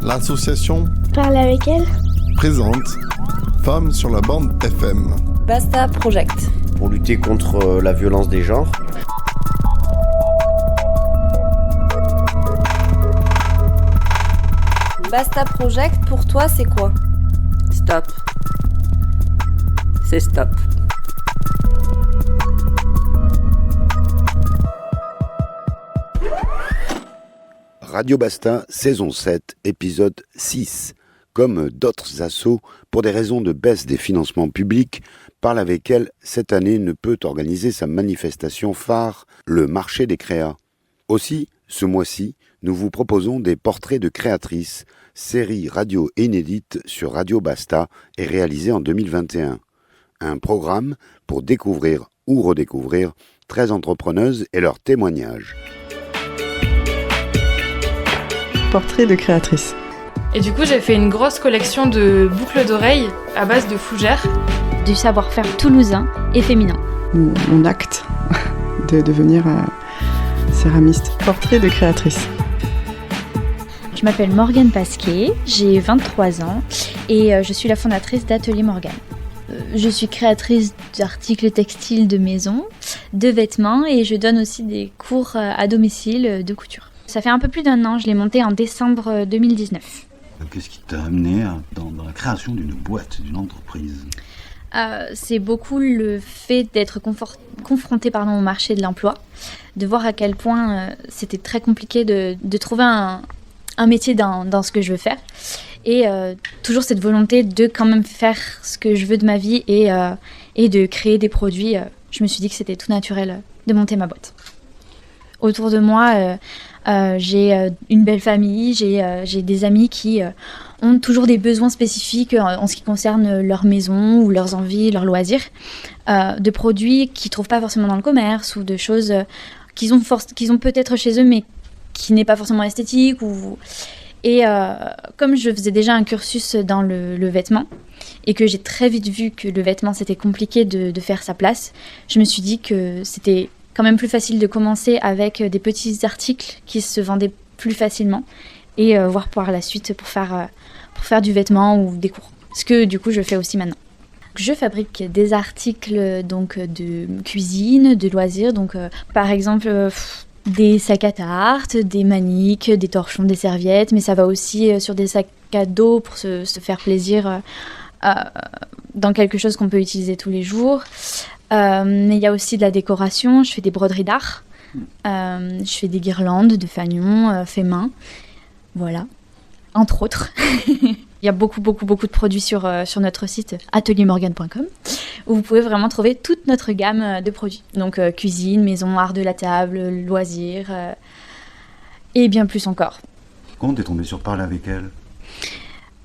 L'association Parle avec elle présente Femmes sur la bande FM. Basta Project. Pour lutter contre la violence des genres. Basta Project, pour toi, c'est quoi ? Stop. C'est stop. Radio Basta, saison 7, épisode 6. Comme d'autres assos, pour des raisons de baisse des financements publics, Parle avec elle, cette année, ne peut organiser sa manifestation phare, le marché des créas. Aussi, ce mois-ci, nous vous proposons des portraits de créatrices, série radio inédite sur Radio Basta et réalisée en 2021. Un programme pour découvrir ou redécouvrir 13 entrepreneuses et leurs témoignages. Portrait de créatrice. Et du coup, j'ai fait une grosse collection de boucles d'oreilles à base de fougères. Du savoir-faire toulousain et féminin. Mon acte de devenir céramiste. Portrait de créatrice. Je m'appelle Morgane Pasquet, j'ai 23 ans et je suis la fondatrice d'Atelier Morgane. Je suis créatrice d'articles textiles de maison, de vêtements et je donne aussi des cours à domicile de couture. Ça fait un peu plus d'un an, je l'ai monté en décembre 2019. Qu'est-ce qui t'a amené dans la création d'une boîte, d'une entreprise ? C'est beaucoup le fait d'être confrontée au marché de l'emploi, de voir à quel point c'était très compliqué de trouver un métier dans ce que je veux faire. Et toujours cette volonté de quand même faire ce que je veux de ma vie et de créer des produits. Je me suis dit que c'était tout naturel de monter ma boîte. Autour de moi, j'ai une belle famille, j'ai des amis qui ont toujours des besoins spécifiques en ce qui concerne leur maison ou leurs envies, leurs loisirs, de produits qu'ils ne trouvent pas forcément dans le commerce ou de choses qu'ils ont peut-être chez eux mais qui n'est pas forcément esthétique. Et comme je faisais déjà un cursus dans le vêtement et que j'ai très vite vu que le vêtement c'était compliqué de faire sa place, je me suis dit que c'était quand même plus facile de commencer avec des petits articles qui se vendaient plus facilement et voir par la suite pour faire du vêtement ou des cours. Ce que du coup je fais aussi maintenant. Je fabrique des articles donc de cuisine, de loisirs, donc par exemple des sacs à tarte, des maniques, des torchons, des serviettes, mais ça va aussi sur des sacs à dos pour se faire plaisir dans quelque chose qu'on peut utiliser tous les jours. Mais il y a aussi de la décoration, je fais des broderies d'art, je fais des guirlandes de fanions fait main, voilà, entre autres. Il y a beaucoup de produits sur notre site ateliermorgane.com où vous pouvez vraiment trouver toute notre gamme de produits. Donc cuisine, maison, art de la table, loisirs et bien plus encore. Comment t'es tombée sur Parle avec elle ?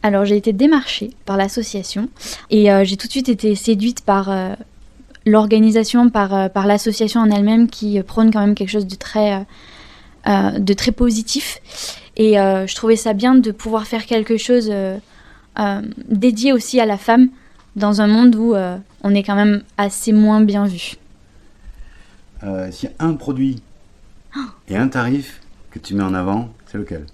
Alors j'ai été démarchée par l'association et j'ai tout de suite été séduite par l'organisation, par l'association en elle-même qui prône quand même quelque chose de très positif. Et je trouvais ça bien de pouvoir faire quelque chose dédié aussi à la femme dans un monde où on est quand même assez moins bien vu. S'il y a un produit et un tarif que tu mets en avant, c'est lequel ?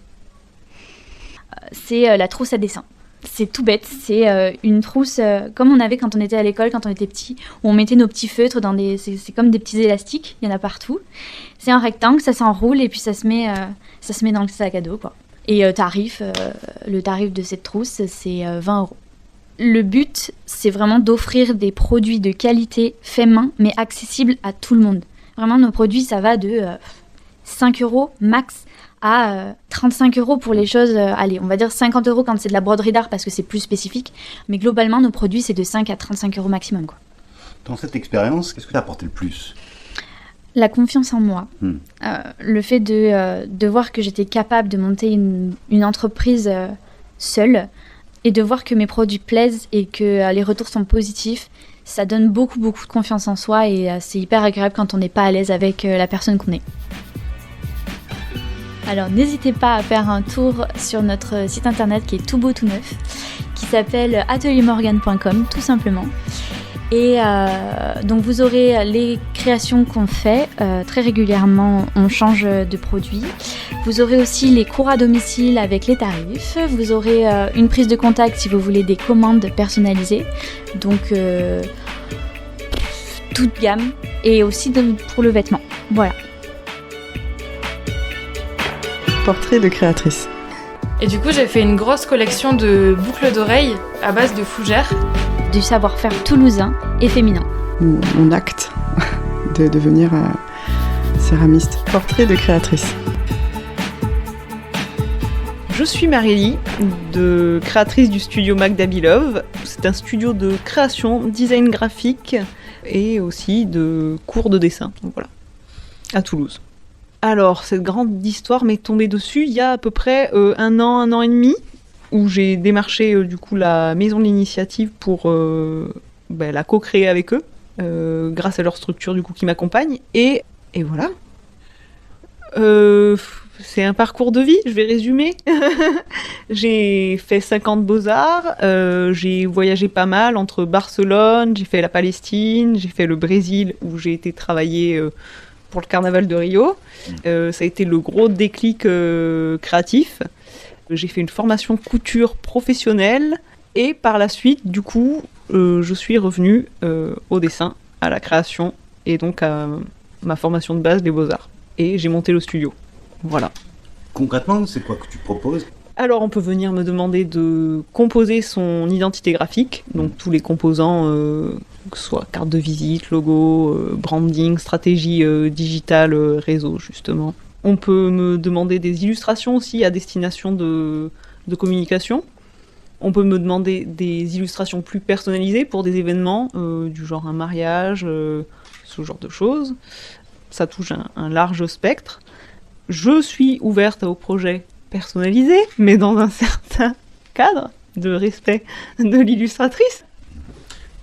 C'est la trousse à dessin. C'est tout bête, c'est une trousse comme on avait quand on était à l'école, quand on était petit, où on mettait nos petits feutres c'est comme des petits élastiques, il y en a partout. C'est un rectangle, ça s'enroule et puis ça se met dans le sac à dos, quoi. Et le tarif de cette trousse, c'est 20 €. Le but, c'est vraiment d'offrir des produits de qualité faits main, mais accessibles à tout le monde. Vraiment, nos produits, ça va de 5 € max à 35 € pour les choses, allez, on va dire 50 € quand c'est de la broderie d'art parce que c'est plus spécifique, mais globalement, nos produits, c'est de 5 à 35 € maximum, quoi. Dans cette expérience, qu'est-ce que t'as apporté le plus ? La confiance en moi, le fait de voir que j'étais capable de monter une entreprise seule et de voir que mes produits plaisent et que les retours sont positifs, ça donne beaucoup de confiance en soi et c'est hyper agréable quand on n'est pas à l'aise avec la personne qu'on est. Alors n'hésitez pas à faire un tour sur notre site internet qui est tout beau tout neuf, qui s'appelle ateliermorgane.com tout simplement. Et donc vous aurez les créations qu'on fait. Très régulièrement, on change de produit. Vous aurez aussi les cours à domicile avec les tarifs. Vous aurez une prise de contact si vous voulez des commandes personnalisées. Donc toute gamme. Et aussi pour le vêtement. Voilà. Portrait de créatrice. Et du coup, j'ai fait une grosse collection de boucles d'oreilles à base de fougères. Du savoir-faire toulousain et féminin. Mon acte de devenir céramiste. Portrait de créatrice. Je suis Marélie, créatrice du studio Magda Bilove. C'est un studio de création, design graphique et aussi de cours de dessin. Donc voilà, à Toulouse. Alors, cette grande histoire m'est tombée dessus il y a à peu près un an et demi, où j'ai démarché du coup la maison de l'initiative pour la co-créer avec eux, grâce à leur structure du coup qui m'accompagne. Et voilà. C'est un parcours de vie, je vais résumer. J'ai fait 50 beaux-arts, j'ai voyagé pas mal entre Barcelone, j'ai fait la Palestine, j'ai fait le Brésil où j'ai été travailler pour le carnaval de Rio. Ça a été le gros déclic créatif. J'ai fait une formation couture professionnelle et par la suite, du coup, je suis revenue au dessin, à la création et donc à ma formation de base des beaux-arts. Et j'ai monté le studio. Voilà. Concrètement, c'est quoi que tu proposes ? Alors, on peut venir me demander de composer son identité graphique, donc tous les composants, que ce soit carte de visite, logo, branding, stratégie digitale, réseau, justement. On peut me demander des illustrations aussi à destination de communication. On peut me demander des illustrations plus personnalisées pour des événements, du genre un mariage, ce genre de choses. Ça touche un large spectre. Je suis ouverte aux projets personnalisés, mais dans un certain cadre de respect de l'illustratrice.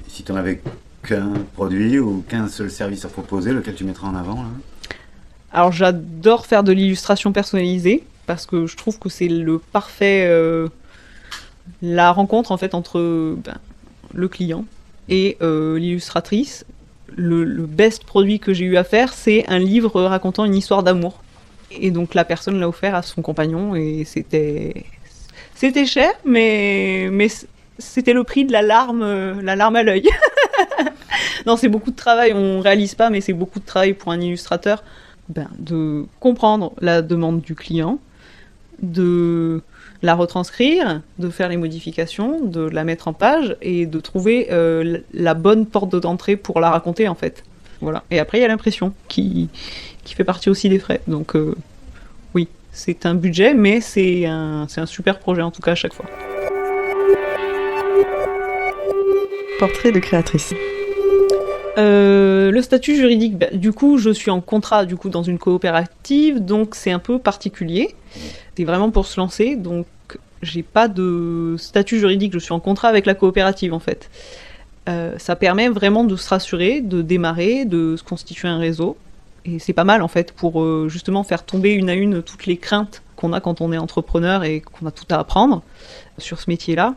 Si tu n'en avais qu'un produit ou qu'un seul service à proposer, lequel tu mettras en avant là ? Alors j'adore faire de l'illustration personnalisée, parce que je trouve que c'est le parfait... la rencontre en fait entre le client et l'illustratrice. Le best produit que j'ai eu à faire, c'est un livre racontant une histoire d'amour. Et donc la personne l'a offert à son compagnon et c'était cher, mais c'était le prix de la larme à l'œil. Non, c'est beaucoup de travail, on réalise pas, mais c'est beaucoup de travail pour un illustrateur de comprendre la demande du client, de la retranscrire, de faire les modifications, de la mettre en page et de trouver la bonne porte d'entrée pour la raconter en fait. Voilà. Et après il y a l'impression qui fait partie aussi des frais. Donc oui, c'est un budget, mais c'est un super projet en tout cas à chaque fois. Portrait de créatrice. Le statut juridique, du coup, je suis en contrat dans une coopérative, donc c'est un peu particulier. C'est vraiment pour se lancer, donc j'ai pas de statut juridique, je suis en contrat avec la coopérative en fait. Ça permet vraiment de se rassurer, de démarrer, de se constituer un réseau. Et c'est pas mal en fait pour justement faire tomber une à une toutes les craintes qu'on a quand on est entrepreneur et qu'on a tout à apprendre sur ce métier-là.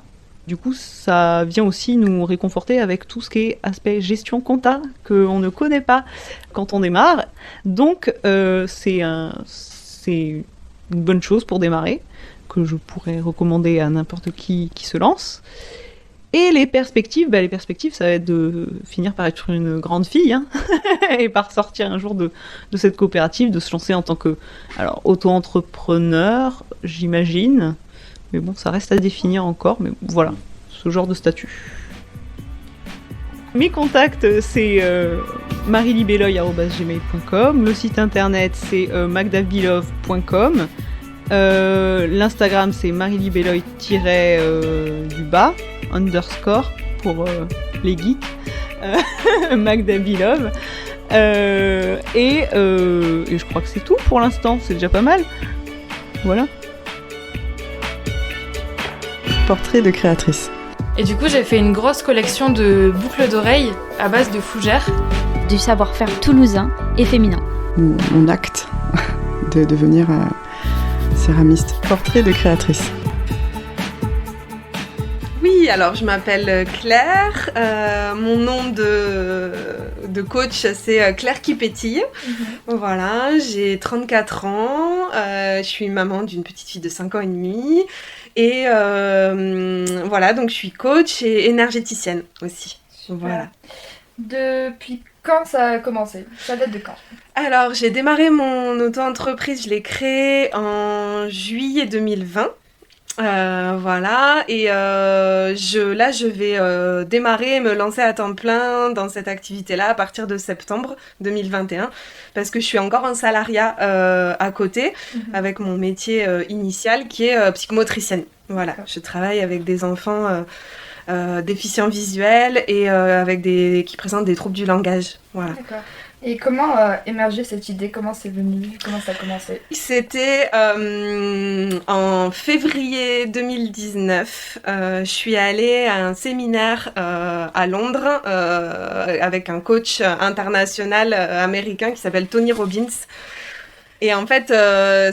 Du coup, ça vient aussi nous réconforter avec tout ce qui est aspect gestion compta qu'on ne connaît pas quand on démarre. Donc, c'est une bonne chose pour démarrer, que je pourrais recommander à n'importe qui se lance. Et les perspectives, ça va être de finir par être une grande fille, et par sortir un jour de cette coopérative, de se lancer en tant que auto-entrepreneur, j'imagine. Mais bon, ça reste à définir encore, mais voilà, ce genre de statut. Mes contacts, c'est mariliebeloy@gmail.com, le site internet, c'est magdabilove.com, l'Instagram, c'est mariliebeloy__ pour les geeks, magdabilove, et je crois que c'est tout pour l'instant, c'est déjà pas mal. Voilà. Portrait de créatrice. Et du coup, j'ai fait une grosse collection de boucles d'oreilles à base de fougères. Du savoir-faire toulousain et féminin. Mon acte de devenir céramiste. Portrait de créatrice. Oui, Oui, alors je m'appelle Claire. Mon nom de coach, c'est Claire qui pétille. Voilà, j'ai 34 ans. Je suis maman d'une petite fille de 5 ans et demi. Et voilà, donc je suis coach et énergéticienne aussi. Voilà. Depuis quand ça a commencé? Ça date de quand? Alors, j'ai démarré mon auto-entreprise, je l'ai créée en juillet 2020. Voilà, et je vais démarrer et me lancer à temps plein dans cette activité-là à partir de septembre 2021, parce que je suis encore en salariat à côté, avec mon métier initial qui est psychomotricienne. Voilà, je travaille avec des enfants déficients visuels et qui présentent des troubles du langage. Voilà. D'accord. Et comment émerger cette idée? Comment c'est venu? Comment ça a commencé? C'était en février 2019. Je suis allée à un séminaire à Londres avec un coach international américain qui s'appelle Tony Robbins. Et en fait,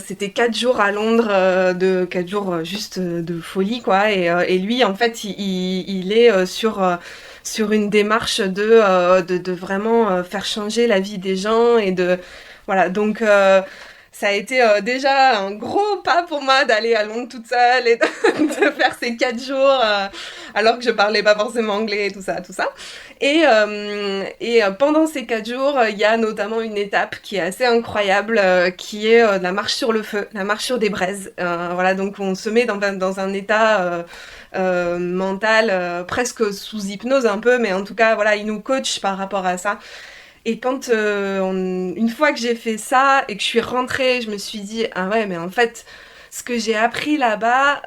c'était 4 jours à Londres, 4 jours juste de folie, quoi. Et lui, en fait, il est sur une démarche de vraiment faire changer la vie des gens et de voilà, donc ça a été déjà un gros pas pour moi d'aller à Londres toute seule et de faire ces 4 jours alors que je parlais pas forcément anglais et tout ça. Et pendant ces 4 jours, il y a notamment une étape qui est assez incroyable, qui est la marche sur le feu, la marche sur des braises. Voilà, donc on se met dans un état mental, presque sous hypnose un peu, mais en tout cas, voilà, il nous coach par rapport à ça. Et quand une fois que j'ai fait ça et que je suis rentrée, je me suis dit ah ouais, mais en fait ce que j'ai appris là-bas,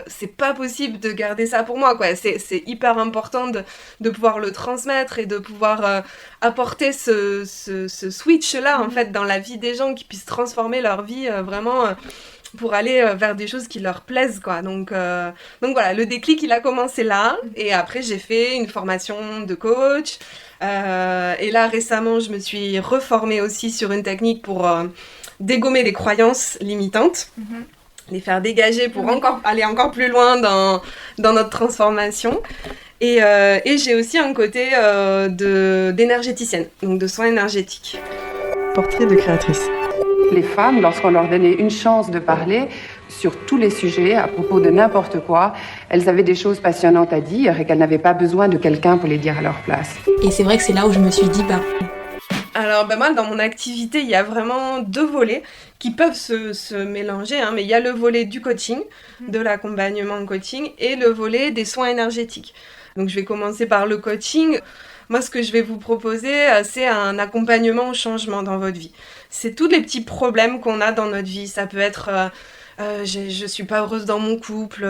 c'est pas possible de garder ça pour moi, quoi. C'est hyper important de pouvoir le transmettre et de pouvoir apporter ce switch-là en fait dans la vie des gens, qui puissent transformer leur vie vraiment pour aller vers des choses qui leur plaisent, quoi. Donc voilà, le déclic il a commencé là, et après j'ai fait une formation de coach. Et là récemment je me suis reformée aussi sur une technique pour dégommer les croyances limitantes, les faire dégager pour aller encore plus loin dans notre transformation. Et j'ai aussi un côté d'énergéticienne, donc de soins énergétiques. Portrait de créatrice. Les femmes, lorsqu'on leur donnait une chance de parler sur tous les sujets, à propos de n'importe quoi, elles avaient des choses passionnantes à dire et qu'elles n'avaient pas besoin de quelqu'un pour les dire à leur place. Et c'est vrai que c'est là où je me suis dit, Alors moi, dans mon activité, il y a vraiment 2 volets qui peuvent se mélanger, hein, mais il y a le volet du coaching, de l'accompagnement coaching, et le volet des soins énergétiques. Donc je vais commencer par le coaching. Moi, ce que je vais vous proposer, c'est un accompagnement au changement dans votre vie. C'est tous les petits problèmes qu'on a dans notre vie. Ça peut être je suis pas heureuse dans mon couple,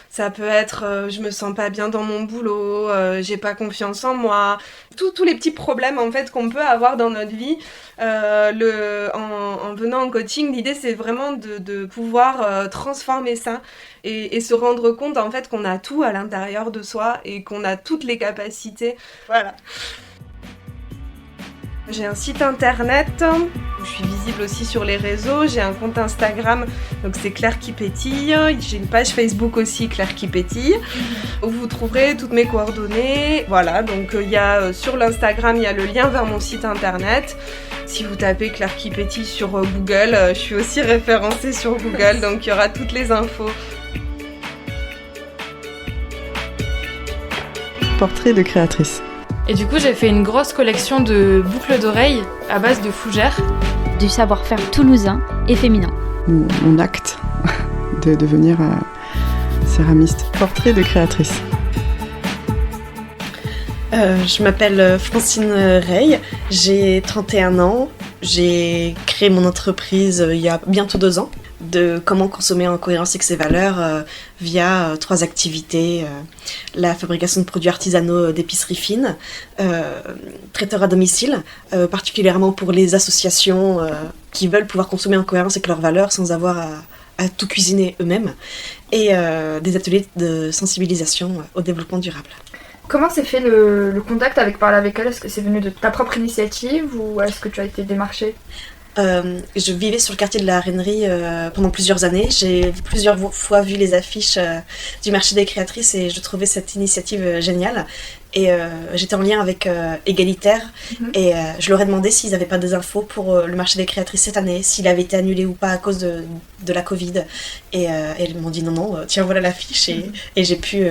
ça peut être je me sens pas bien dans mon boulot, j'ai pas confiance en moi. Tous les petits problèmes en fait qu'on peut avoir dans notre vie. En venant en coaching, l'idée c'est vraiment de pouvoir transformer ça et se rendre compte en fait qu'on a tout à l'intérieur de soi et qu'on a toutes les capacités. Voilà. J'ai un site internet où je suis visible aussi sur les réseaux. J'ai un compte Instagram, donc c'est Claire qui pétille. J'ai une page Facebook aussi, Claire qui pétille, où vous trouverez toutes mes coordonnées. Voilà, donc sur l'Instagram, il y a le lien vers mon site internet. Si vous tapez Claire qui pétille sur Google, je suis aussi référencée sur Google, donc il y aura toutes les infos. Portrait de créatrice. Et du coup, j'ai fait une grosse collection de boucles d'oreilles à base de fougères. Du savoir-faire toulousain et féminin. Mon acte de devenir céramiste. Portrait de créatrice. Je m'appelle Francine Rey, j'ai 31 ans. J'ai créé mon entreprise il y a bientôt 2 ans. De comment consommer en cohérence avec ses valeurs via 3 activités, la fabrication de produits artisanaux d'épicerie fine, traiteur à domicile, particulièrement pour les associations qui veulent pouvoir consommer en cohérence avec leurs valeurs sans avoir à tout cuisiner eux-mêmes, et des ateliers de sensibilisation au développement durable. Comment s'est fait le contact avec Parler avec elle? Est-ce que c'est venu de ta propre initiative ou est-ce que tu as été démarchée? Je vivais sur le quartier de la Rennerie pendant plusieurs années. J'ai plusieurs fois vu les affiches du marché des créatrices et je trouvais cette initiative géniale. Et j'étais en lien avec Égalitaire et je leur ai demandé s'ils n'avaient pas des infos pour le marché des créatrices cette année, s'il avait été annulé ou pas à cause de la Covid. Et elles m'ont dit non, tiens voilà l'affiche et j'ai pu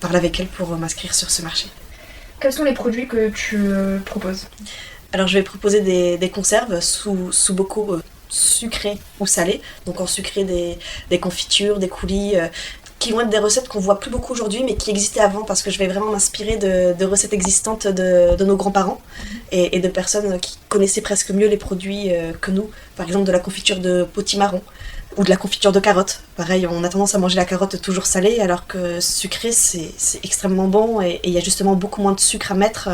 parler avec elles pour m'inscrire sur ce marché. Quels sont les produits que tu proposes ? Alors je vais proposer des conserves sous bocaux sucrés ou salés. Donc en sucré des confitures, des coulis, qui vont être des recettes qu'on voit plus beaucoup aujourd'hui mais qui existaient avant parce que je vais vraiment m'inspirer de recettes existantes de nos grands-parents et de personnes qui connaissaient presque mieux les produits que nous. Par exemple de la confiture de potimarron ou de la confiture de carottes. Pareil, on a tendance à manger la carotte toujours salée alors que sucré c'est extrêmement bon et il y a justement beaucoup moins de sucre à mettre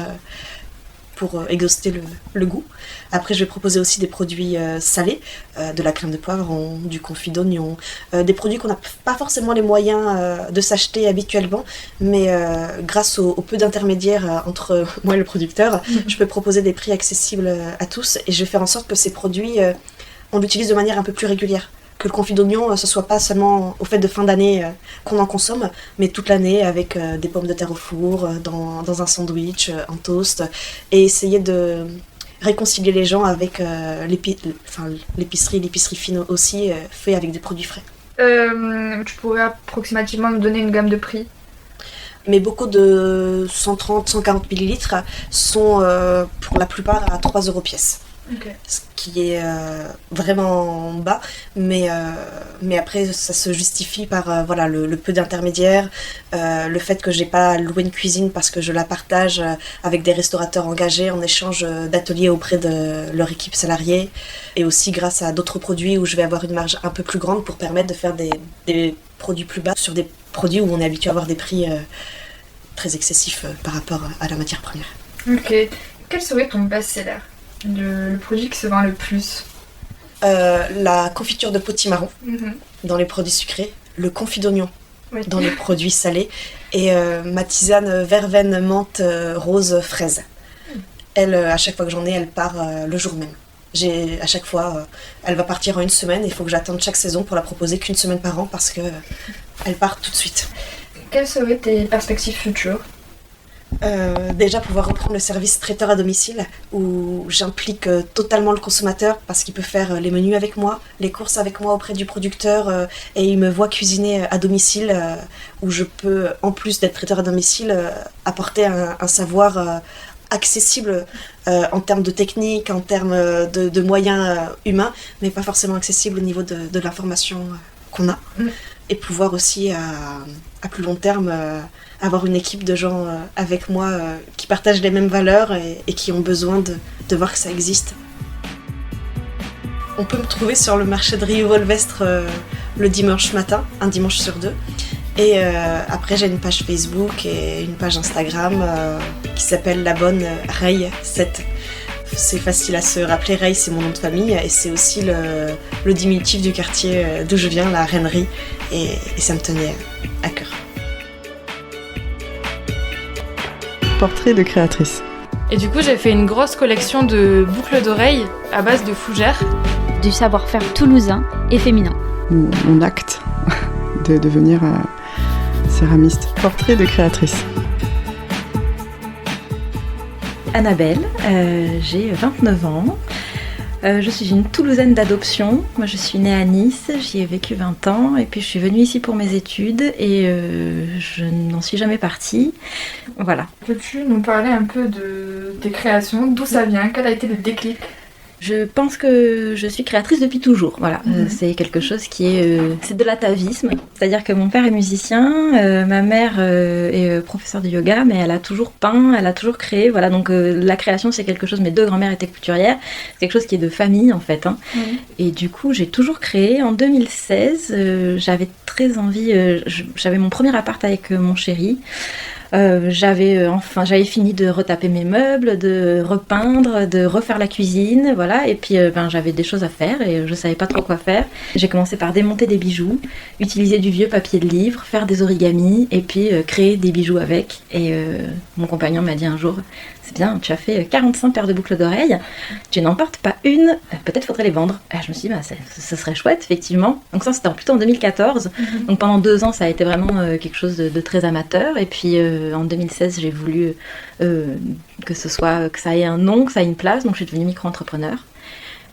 pour exhauster le goût. Après, je vais proposer aussi des produits salés, de la crème de poivron, du confit d'oignon, des produits qu'on n'a pas forcément les moyens de s'acheter habituellement, mais grâce au peu d'intermédiaires entre moi et le producteur, je peux proposer des prix accessibles à tous et je vais faire en sorte que ces produits, on l'utilise de manière un peu plus régulière. Que le confit d'oignon, ce soit pas seulement au fait de fin d'année qu'on en consomme, mais toute l'année avec des pommes de terre au four, dans un sandwich, en toast, et essayer de réconcilier les gens avec l'épicerie fine aussi, fait avec des produits frais. Tu pourrais approximativement me donner une gamme de prix ? Mes bocaux de 130-140 ml sont pour la plupart à 3 € pièce. Okay. Ce qui est vraiment bas, mais après ça se justifie par le peu d'intermédiaires, le fait que j'ai pas loué une cuisine parce que je la partage avec des restaurateurs engagés en échange d'ateliers auprès de leur équipe salariée, et aussi grâce à d'autres produits où je vais avoir une marge un peu plus grande pour permettre de faire des produits plus bas sur des produits où on est habitué à avoir des prix très excessifs par rapport à la matière première. Ok. Quel serait ton best-seller ? Le produit qui se vend le plus ? La confiture de potimarron dans les produits sucrés, le confit d'oignon dans les produits salés et ma tisane verveine menthe rose fraise. Elle, à chaque fois que j'en ai, elle part le jour même. À chaque fois, elle va partir en une semaine. Il faut que j'attende chaque saison pour la proposer qu'une semaine par an parce que elle part tout de suite. Quelles seraient tes perspectives futures ? Déjà pouvoir reprendre le service traiteur à domicile où j'implique totalement le consommateur parce qu'il peut faire les menus avec moi, les courses avec moi auprès du producteur et il me voit cuisiner à domicile où je peux, en plus d'être traiteur à domicile, apporter un savoir accessible en termes de technique, en termes de moyens humains, mais pas forcément accessible au niveau de l'information qu'on a. Et pouvoir aussi à plus long terme avoir une équipe de gens avec moi qui partagent les mêmes valeurs et qui ont besoin de voir que ça existe. On peut me trouver sur le marché de Rieux-Volvestre le dimanche matin, un dimanche sur 2. Et après j'ai une page Facebook et une page Instagram qui s'appelle La Bonne Ray 7. C'est facile à se rappeler, Ray c'est mon nom de famille et c'est aussi le diminutif du quartier d'où je viens, la Rennerie, et ça me tenait à cœur. Portrait de créatrice. Et du coup j'ai fait une grosse collection de boucles d'oreilles à base de fougères. Du savoir-faire toulousain et féminin. Mon acte de devenir céramiste. Portrait de créatrice. Annabelle, j'ai 29 ans. Je suis une Toulousaine d'adoption. Moi, je suis née à Nice, j'y ai vécu 20 ans. Et puis, je suis venue ici pour mes études et je n'en suis jamais partie. Voilà. Peux-tu nous parler un peu de tes créations ? D'où ça vient ? Quel a été le déclic ? Je pense que je suis créatrice depuis toujours. Voilà, c'est quelque chose qui est, c'est de l'atavisme. C'est-à-dire que mon père est musicien, ma mère est professeure de yoga, mais elle a toujours peint, elle a toujours créé. Voilà, donc la création c'est quelque chose. Mes deux grand-mères étaient couturières. C'est quelque chose qui est de famille en fait. Et du coup, j'ai toujours créé. En 2016, j'avais très envie. J'avais mon premier appart avec mon chéri. J'avais fini de retaper mes meubles, de repeindre, de refaire la cuisine, voilà. Et puis j'avais des choses à faire et je savais pas trop quoi faire. J'ai commencé par démonter des bijoux, utiliser du vieux papier de livre, faire des origamis et puis créer des bijoux avec. Et mon compagnon m'a dit un jour: c'est bien, tu as fait 45 paires de boucles d'oreilles, tu n'en portes pas une, peut-être faudrait les vendre. Et je me suis dit, ce serait chouette, effectivement. Donc ça, c'était plutôt en 2014. Donc pendant 2 ans, ça a été vraiment quelque chose de très amateur. Et puis en 2016, j'ai voulu que ça ait un nom, que ça ait une place. Donc je suis devenue micro-entrepreneur.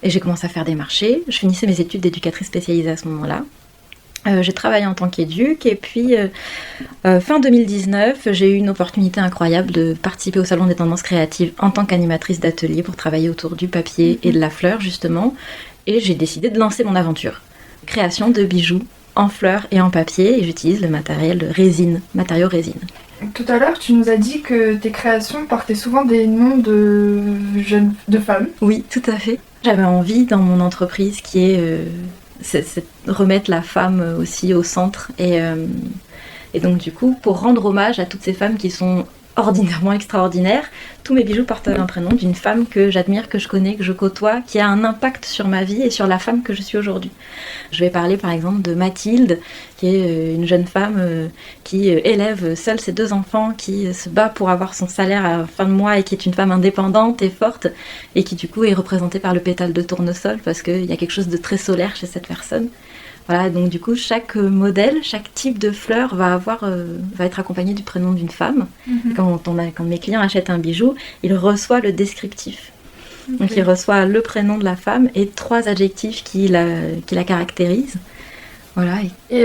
Et j'ai commencé à faire des marchés. Je finissais mes études d'éducatrice spécialisée à ce moment-là. J'ai travaillé en tant qu'éduc et puis fin 2019, j'ai eu une opportunité incroyable de participer au Salon des tendances créatives en tant qu'animatrice d'atelier pour travailler autour du papier et de la fleur justement. Et j'ai décidé de lancer mon aventure. Création de bijoux en fleurs et en papier et j'utilise le matériau résine. Tout à l'heure, tu nous as dit que tes créations portaient souvent des noms de femmes. Oui, tout à fait. J'avais envie dans mon entreprise qui est... c'est remettre la femme aussi au centre et donc du coup pour rendre hommage à toutes ces femmes qui sont ordinairement extraordinaires, tous mes bijoux portent un prénom d'une femme que j'admire, que je connais, que je côtoie, qui a un impact sur ma vie et sur la femme que je suis aujourd'hui. Je vais parler par exemple de Mathilde, qui est une jeune femme qui élève seule ses 2 enfants, qui se bat pour avoir son salaire à la fin de mois et qui est une femme indépendante et forte et qui du coup est représentée par le pétale de tournesol parce qu'il y a quelque chose de très solaire chez cette personne. Voilà, donc du coup, chaque modèle, chaque type de fleur va être accompagné du prénom d'une femme. Quand mes clients achètent un bijou, ils reçoivent le descriptif. Okay. Donc ils reçoivent le prénom de la femme et 3 adjectifs qui la caractérisent. Voilà. Et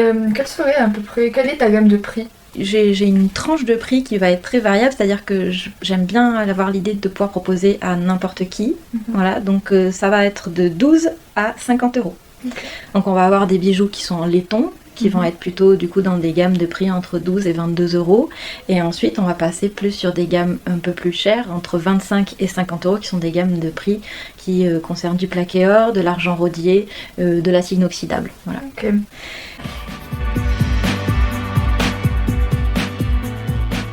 quelle est ta gamme de prix ? J'ai une tranche de prix qui va être très variable, c'est-à-dire que j'aime bien avoir l'idée de pouvoir proposer à n'importe qui. Voilà, donc ça va être de 12 à 50 €. Okay. Donc on va avoir des bijoux qui sont en laiton, qui vont être plutôt du coup dans des gammes de prix entre 12 et 22 €. Et ensuite on va passer plus sur des gammes un peu plus chères, entre 25 et 50 €, qui sont des gammes de prix qui concernent du plaqué or, de l'argent rodier, de l'acier inoxydable. Voilà. Okay.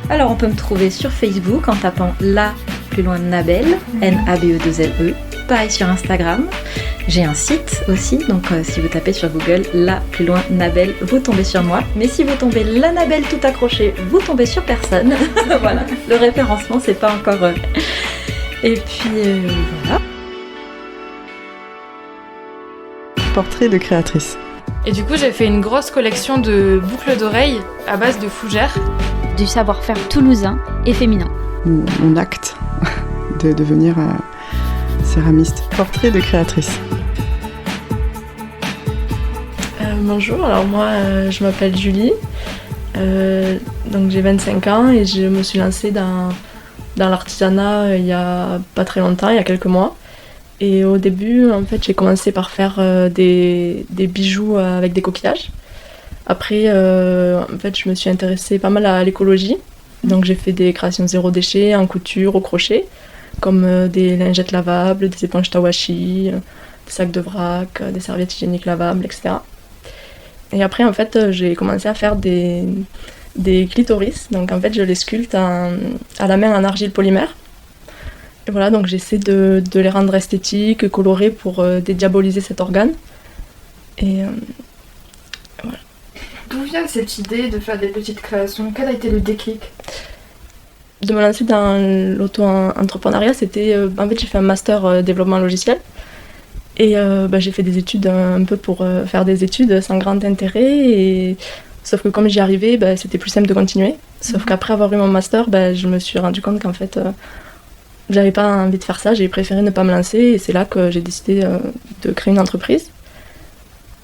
Alors on peut me trouver sur Facebook en tapant Nabel, N-A-B-E-2-L-E. Pareil sur Instagram. J'ai un site aussi, donc si vous tapez sur Google Nabel, vous tombez sur moi. Mais si vous tombez Nabel tout accroché, vous tombez sur personne. Voilà, le référencement c'est pas encore... Et puis voilà. Portrait de créatrice. Et du coup j'ai fait une grosse collection de boucles d'oreilles à base de fougères. Du savoir-faire toulousain et féminin. Mon acte de devenir céramiste. Portrait de créatrice. Bonjour, alors moi je m'appelle Julie, donc j'ai 25 ans et je me suis lancée dans l'artisanat il y a pas très longtemps, il y a quelques mois. Et au début en fait j'ai commencé par faire des bijoux avec des coquillages. Après en fait je me suis intéressée pas mal à l'écologie, donc j'ai fait des créations 0 déchet en couture, au crochet, comme des lingettes lavables, des éponges tawashi, des sacs de vrac, des serviettes hygiéniques lavables, etc. Et après, en fait, j'ai commencé à faire des clitoris. Donc, en fait, je les sculpte à la main en argile polymère. Et voilà, donc j'essaie de les rendre esthétiques, colorés pour dédiaboliser cet organe. Et voilà. D'où vient cette idée de faire des petites créations ? Quel a été le déclic ? De me lancer dans l'auto-entrepreneuriat, c'était... en fait, j'ai fait un master développement logiciel. Et j'ai fait des études un peu pour faire des études sans grand intérêt. Sauf que comme j'y arrivais, c'était plus simple de continuer. Sauf qu'après avoir eu mon master, je me suis rendu compte qu'en fait, j'avais pas envie de faire ça. J'ai préféré ne pas me lancer. Et c'est là que j'ai décidé de créer une entreprise.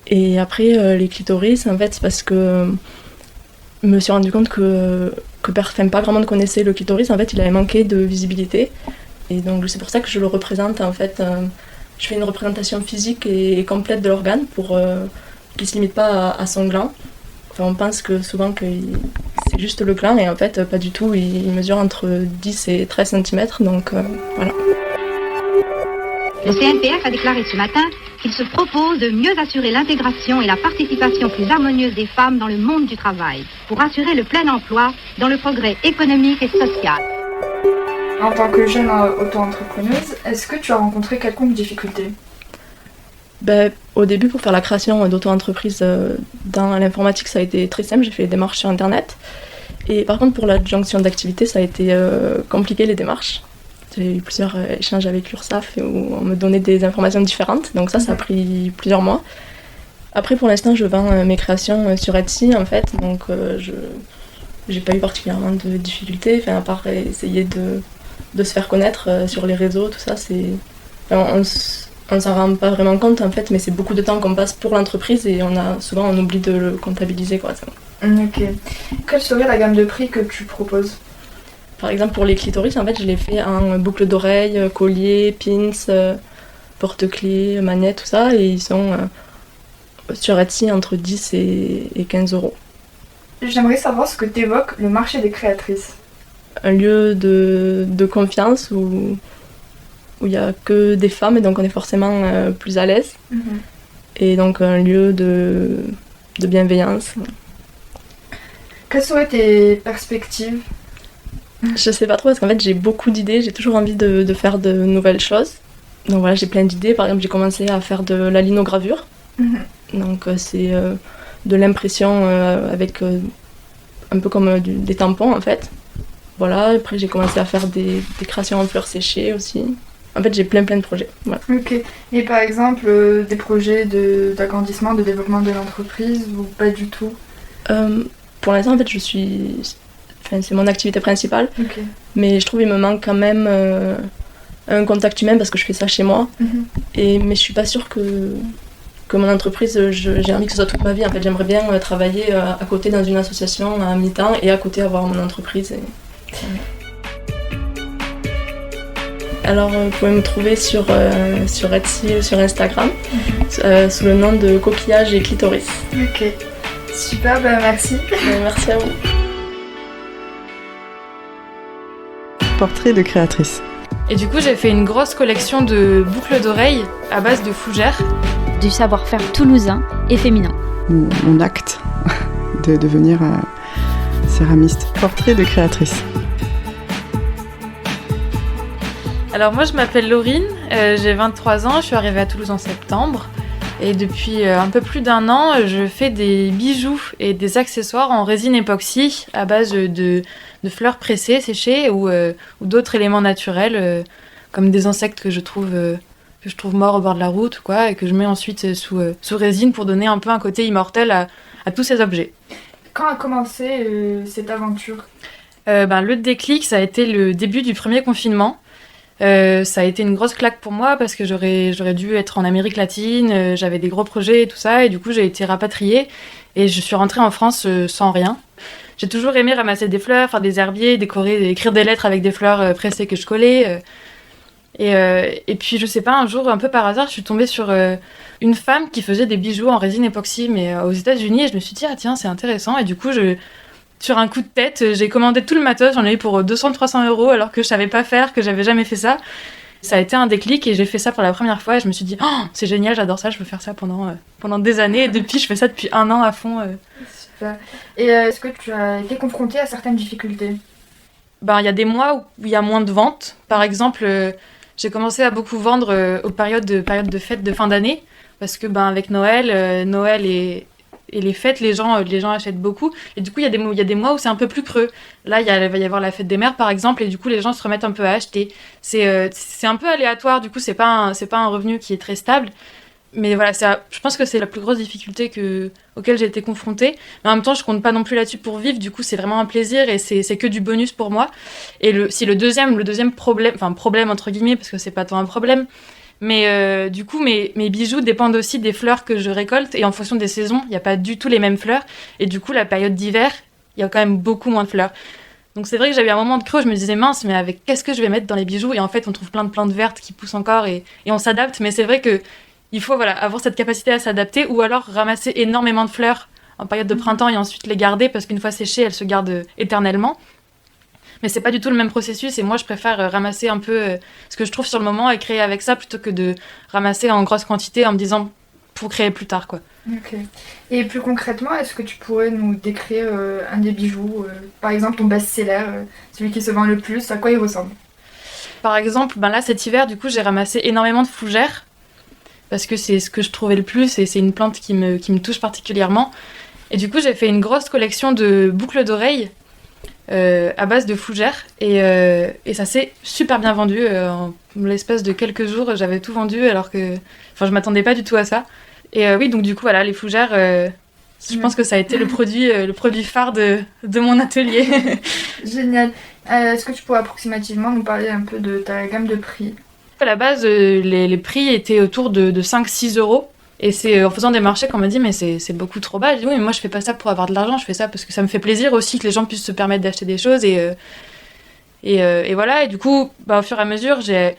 Et après, les clitoris, en fait, c'est parce que je me suis rendu compte que pas grand monde connaissait le clitoris. En fait, il avait manqué de visibilité. Et donc, c'est pour ça que je le représente, en fait... je fais une représentation physique et complète de l'organe pour qu'il ne se limite pas à son gland. Enfin, on pense que souvent que c'est juste le gland et en fait pas du tout, il mesure entre 10 et 13 cm, donc voilà. Le CNPF a déclaré ce matin qu'il se propose de mieux assurer l'intégration et la participation plus harmonieuse des femmes dans le monde du travail, pour assurer le plein emploi dans le progrès économique et social. En tant que jeune auto-entrepreneuse, est-ce que tu as rencontré quelconque difficulté ? Au début, pour faire la création d'auto-entreprise dans l'informatique, ça a été très simple. J'ai fait des démarches sur Internet. Et par contre, pour l'adjonction d'activité, ça a été compliqué, les démarches. J'ai eu plusieurs échanges avec l'URSSAF où on me donnait des informations différentes. Donc ça a pris plusieurs mois. Après, pour l'instant, je vends mes créations sur Etsy, en fait. Donc je n'ai pas eu particulièrement de difficultés, à part essayer de se faire connaître sur les réseaux, tout ça. On ne s'en rend pas vraiment compte, en fait, mais c'est beaucoup de temps qu'on passe pour l'entreprise et on oublie de le comptabiliser, quoi. Ok. Quelle serait la gamme de prix que tu proposes ? Par exemple, pour les clitoris, en fait, je l'ai fait en boucle d'oreille, collier, pins, porte-clés, magnètes, tout ça, et ils sont sur Etsy entre 10 et 15 euros. J'aimerais savoir ce que t'évoque le marché des créatrices. Un lieu de confiance où il n'y a que des femmes et donc on est forcément plus à l'aise. Et donc un lieu de bienveillance. Quelles seraient tes perspectives ? Je sais pas trop parce qu'en fait j'ai beaucoup d'idées, j'ai toujours envie de faire de nouvelles choses. Donc voilà, j'ai plein d'idées. Par exemple, j'ai commencé à faire de la linogravure. Donc c'est de l'impression avec un peu comme des tampons en fait. Voilà, après j'ai commencé à faire des créations en fleurs séchées aussi. En fait, j'ai plein de projets. Voilà. Ok. Et par exemple, des projets d'agrandissement, de développement de l'entreprise ou pas du tout ? Pour l'instant, en fait, c'est mon activité principale. Okay. Mais je trouve qu'il me manque quand même un contact humain parce que je fais ça chez moi. Mais je suis pas sûre que mon entreprise, j'ai envie que ce soit toute ma vie. En fait, j'aimerais bien travailler à côté dans une association à mi-temps et à côté avoir mon entreprise. Alors, vous pouvez me trouver sur Etsy, sur Instagram, sous le nom de Coquillage et Clitoris. Ok, super, merci. Merci à vous. Portrait de créatrice. Et du coup, j'ai fait une grosse collection de boucles d'oreilles à base de fougères. Du savoir-faire toulousain et féminin. Mon acte de devenir céramiste. Portrait de créatrice. Alors moi je m'appelle Laurine, j'ai 23 ans, je suis arrivée à Toulouse en septembre et depuis un peu plus d'1 an je fais des bijoux et des accessoires en résine époxy à base de fleurs pressées, séchées ou d'autres éléments naturels comme des insectes que je trouve morts au bord de la route quoi, et que je mets ensuite sous résine pour donner un peu un côté immortel à tous ces objets. Quand a commencé cette aventure ? Le déclic ça a été le début du premier confinement. Ça a été une grosse claque pour moi parce que j'aurais dû être en Amérique latine, j'avais des gros projets et tout ça, et du coup j'ai été rapatriée et je suis rentrée en France sans rien. J'ai toujours aimé ramasser des fleurs, faire des herbiers, décorer, écrire des lettres avec des fleurs pressées que je collais. Et puis je sais pas, un jour un peu par hasard je suis tombée sur une femme qui faisait des bijoux en résine époxy mais aux États-Unis et je me suis dit ah tiens c'est intéressant, et du coup sur un coup de tête, j'ai commandé tout le matos, j'en ai eu pour 200-300 € alors que je savais pas faire, que j'avais jamais fait ça. Ça a été un déclic et j'ai fait ça pour la première fois et je me suis dit oh, c'est génial, j'adore ça, je veux faire ça pendant des années et depuis je fais ça depuis 1 an à fond. Super. Et est-ce que tu as été confrontée à certaines difficultés ? Il y a des mois où il y a moins de ventes. Par exemple, j'ai commencé à beaucoup vendre aux périodes de fêtes de fin d'année parce que avec Noël et les fêtes, les gens achètent beaucoup. Et du coup, il y a des mois où c'est un peu plus creux. Là, il va y avoir la fête des mères, par exemple, et du coup, les gens se remettent un peu à acheter. C'est un peu aléatoire, du coup, c'est pas un revenu qui est très stable. Mais voilà, je pense que c'est la plus grosse difficulté auquel j'ai été confrontée. Mais en même temps, je compte pas non plus là-dessus pour vivre. Du coup, c'est vraiment un plaisir et c'est que du bonus pour moi. Et le deuxième problème, enfin problème entre guillemets, parce que c'est pas tant un problème, mais du coup, mes bijoux dépendent aussi des fleurs que je récolte. Et en fonction des saisons, il n'y a pas du tout les mêmes fleurs. Et du coup, la période d'hiver, il y a quand même beaucoup moins de fleurs. Donc c'est vrai que j'avais un moment de creux, je me disais mince, mais avec qu'est-ce que je vais mettre dans les bijoux ? Et en fait, on trouve plein de plantes vertes qui poussent encore et on s'adapte. Mais c'est vrai que il faut avoir cette capacité à s'adapter ou alors ramasser énormément de fleurs en période de printemps et ensuite les garder parce qu'une fois séchées, elles se gardent éternellement. Mais c'est pas du tout le même processus et moi je préfère ramasser un peu ce que je trouve sur le moment et créer avec ça plutôt que de ramasser en grosse quantité en me disant pour créer plus tard, quoi. Ok. Et plus concrètement, est-ce que tu pourrais nous décrire un des bijoux, par exemple ton best-seller, celui qui se vend le plus, à quoi il ressemble? Par exemple, là cet hiver, du coup, j'ai ramassé énormément de fougères parce que c'est ce que je trouvais le plus et c'est une plante qui me touche particulièrement. Et du coup, j'ai fait une grosse collection de boucles d'oreilles à base de fougères et ça s'est super bien vendu. En l'espace de quelques jours, j'avais tout vendu alors que je m'attendais pas du tout à ça. Et oui, donc du coup, voilà, les fougères, je pense que ça a été le produit phare de mon atelier. Génial. Est-ce que tu pourrais approximativement nous parler un peu de ta gamme de prix? À la base, les prix étaient autour de 5-6 euros. Et c'est en faisant des marchés qu'on m'a dit mais c'est beaucoup trop bas. Je dis oui mais moi je fais pas ça pour avoir de l'argent, je fais ça parce que ça me fait plaisir aussi que les gens puissent se permettre d'acheter des choses et voilà. Et du coup au fur et à mesure j'ai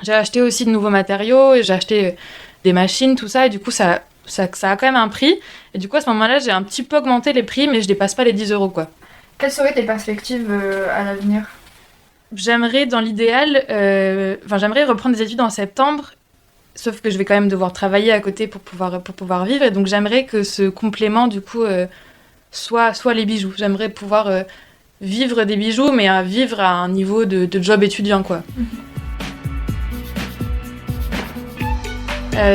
acheté aussi de nouveaux matériaux et j'ai acheté des machines, tout ça, et du coup ça a quand même un prix. Et du coup à ce moment-là j'ai un petit peu augmenté les prix mais je dépasse pas les 10 euros, quoi. Quelles seraient tes perspectives à l'avenir? J'aimerais dans l'idéal, j'aimerais reprendre des études en septembre. Sauf que je vais quand même devoir travailler à côté pour pouvoir vivre. Et donc j'aimerais que ce complément, du coup, soit les bijoux. J'aimerais pouvoir vivre des bijoux, mais vivre à un niveau de job étudiant, quoi.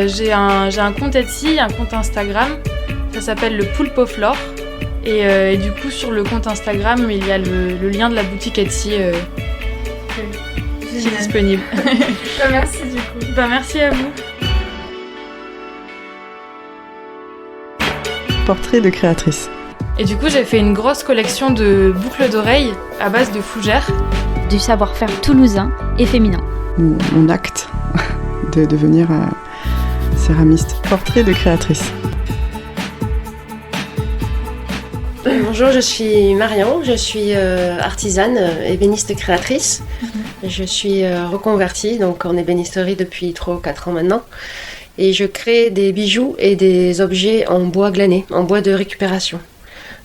J'ai un compte Etsy, un compte Instagram. Ça s'appelle le Pulp of Lore. Et du coup, sur le compte Instagram, il y a le lien de la boutique Etsy qui est disponible. Merci du coup. Merci à vous. Portrait de créatrice. Et du coup, j'ai fait une grosse collection de boucles d'oreilles à base de fougères. Du savoir-faire toulousain et féminin. Mon acte de devenir céramiste. Portrait de créatrice. Bonjour, je suis Marion, je suis artisane, ébéniste créatrice. Je suis reconvertie donc en ébénisterie depuis 3 ou 4 ans maintenant. Et je crée des bijoux et des objets en bois glané, en bois de récupération.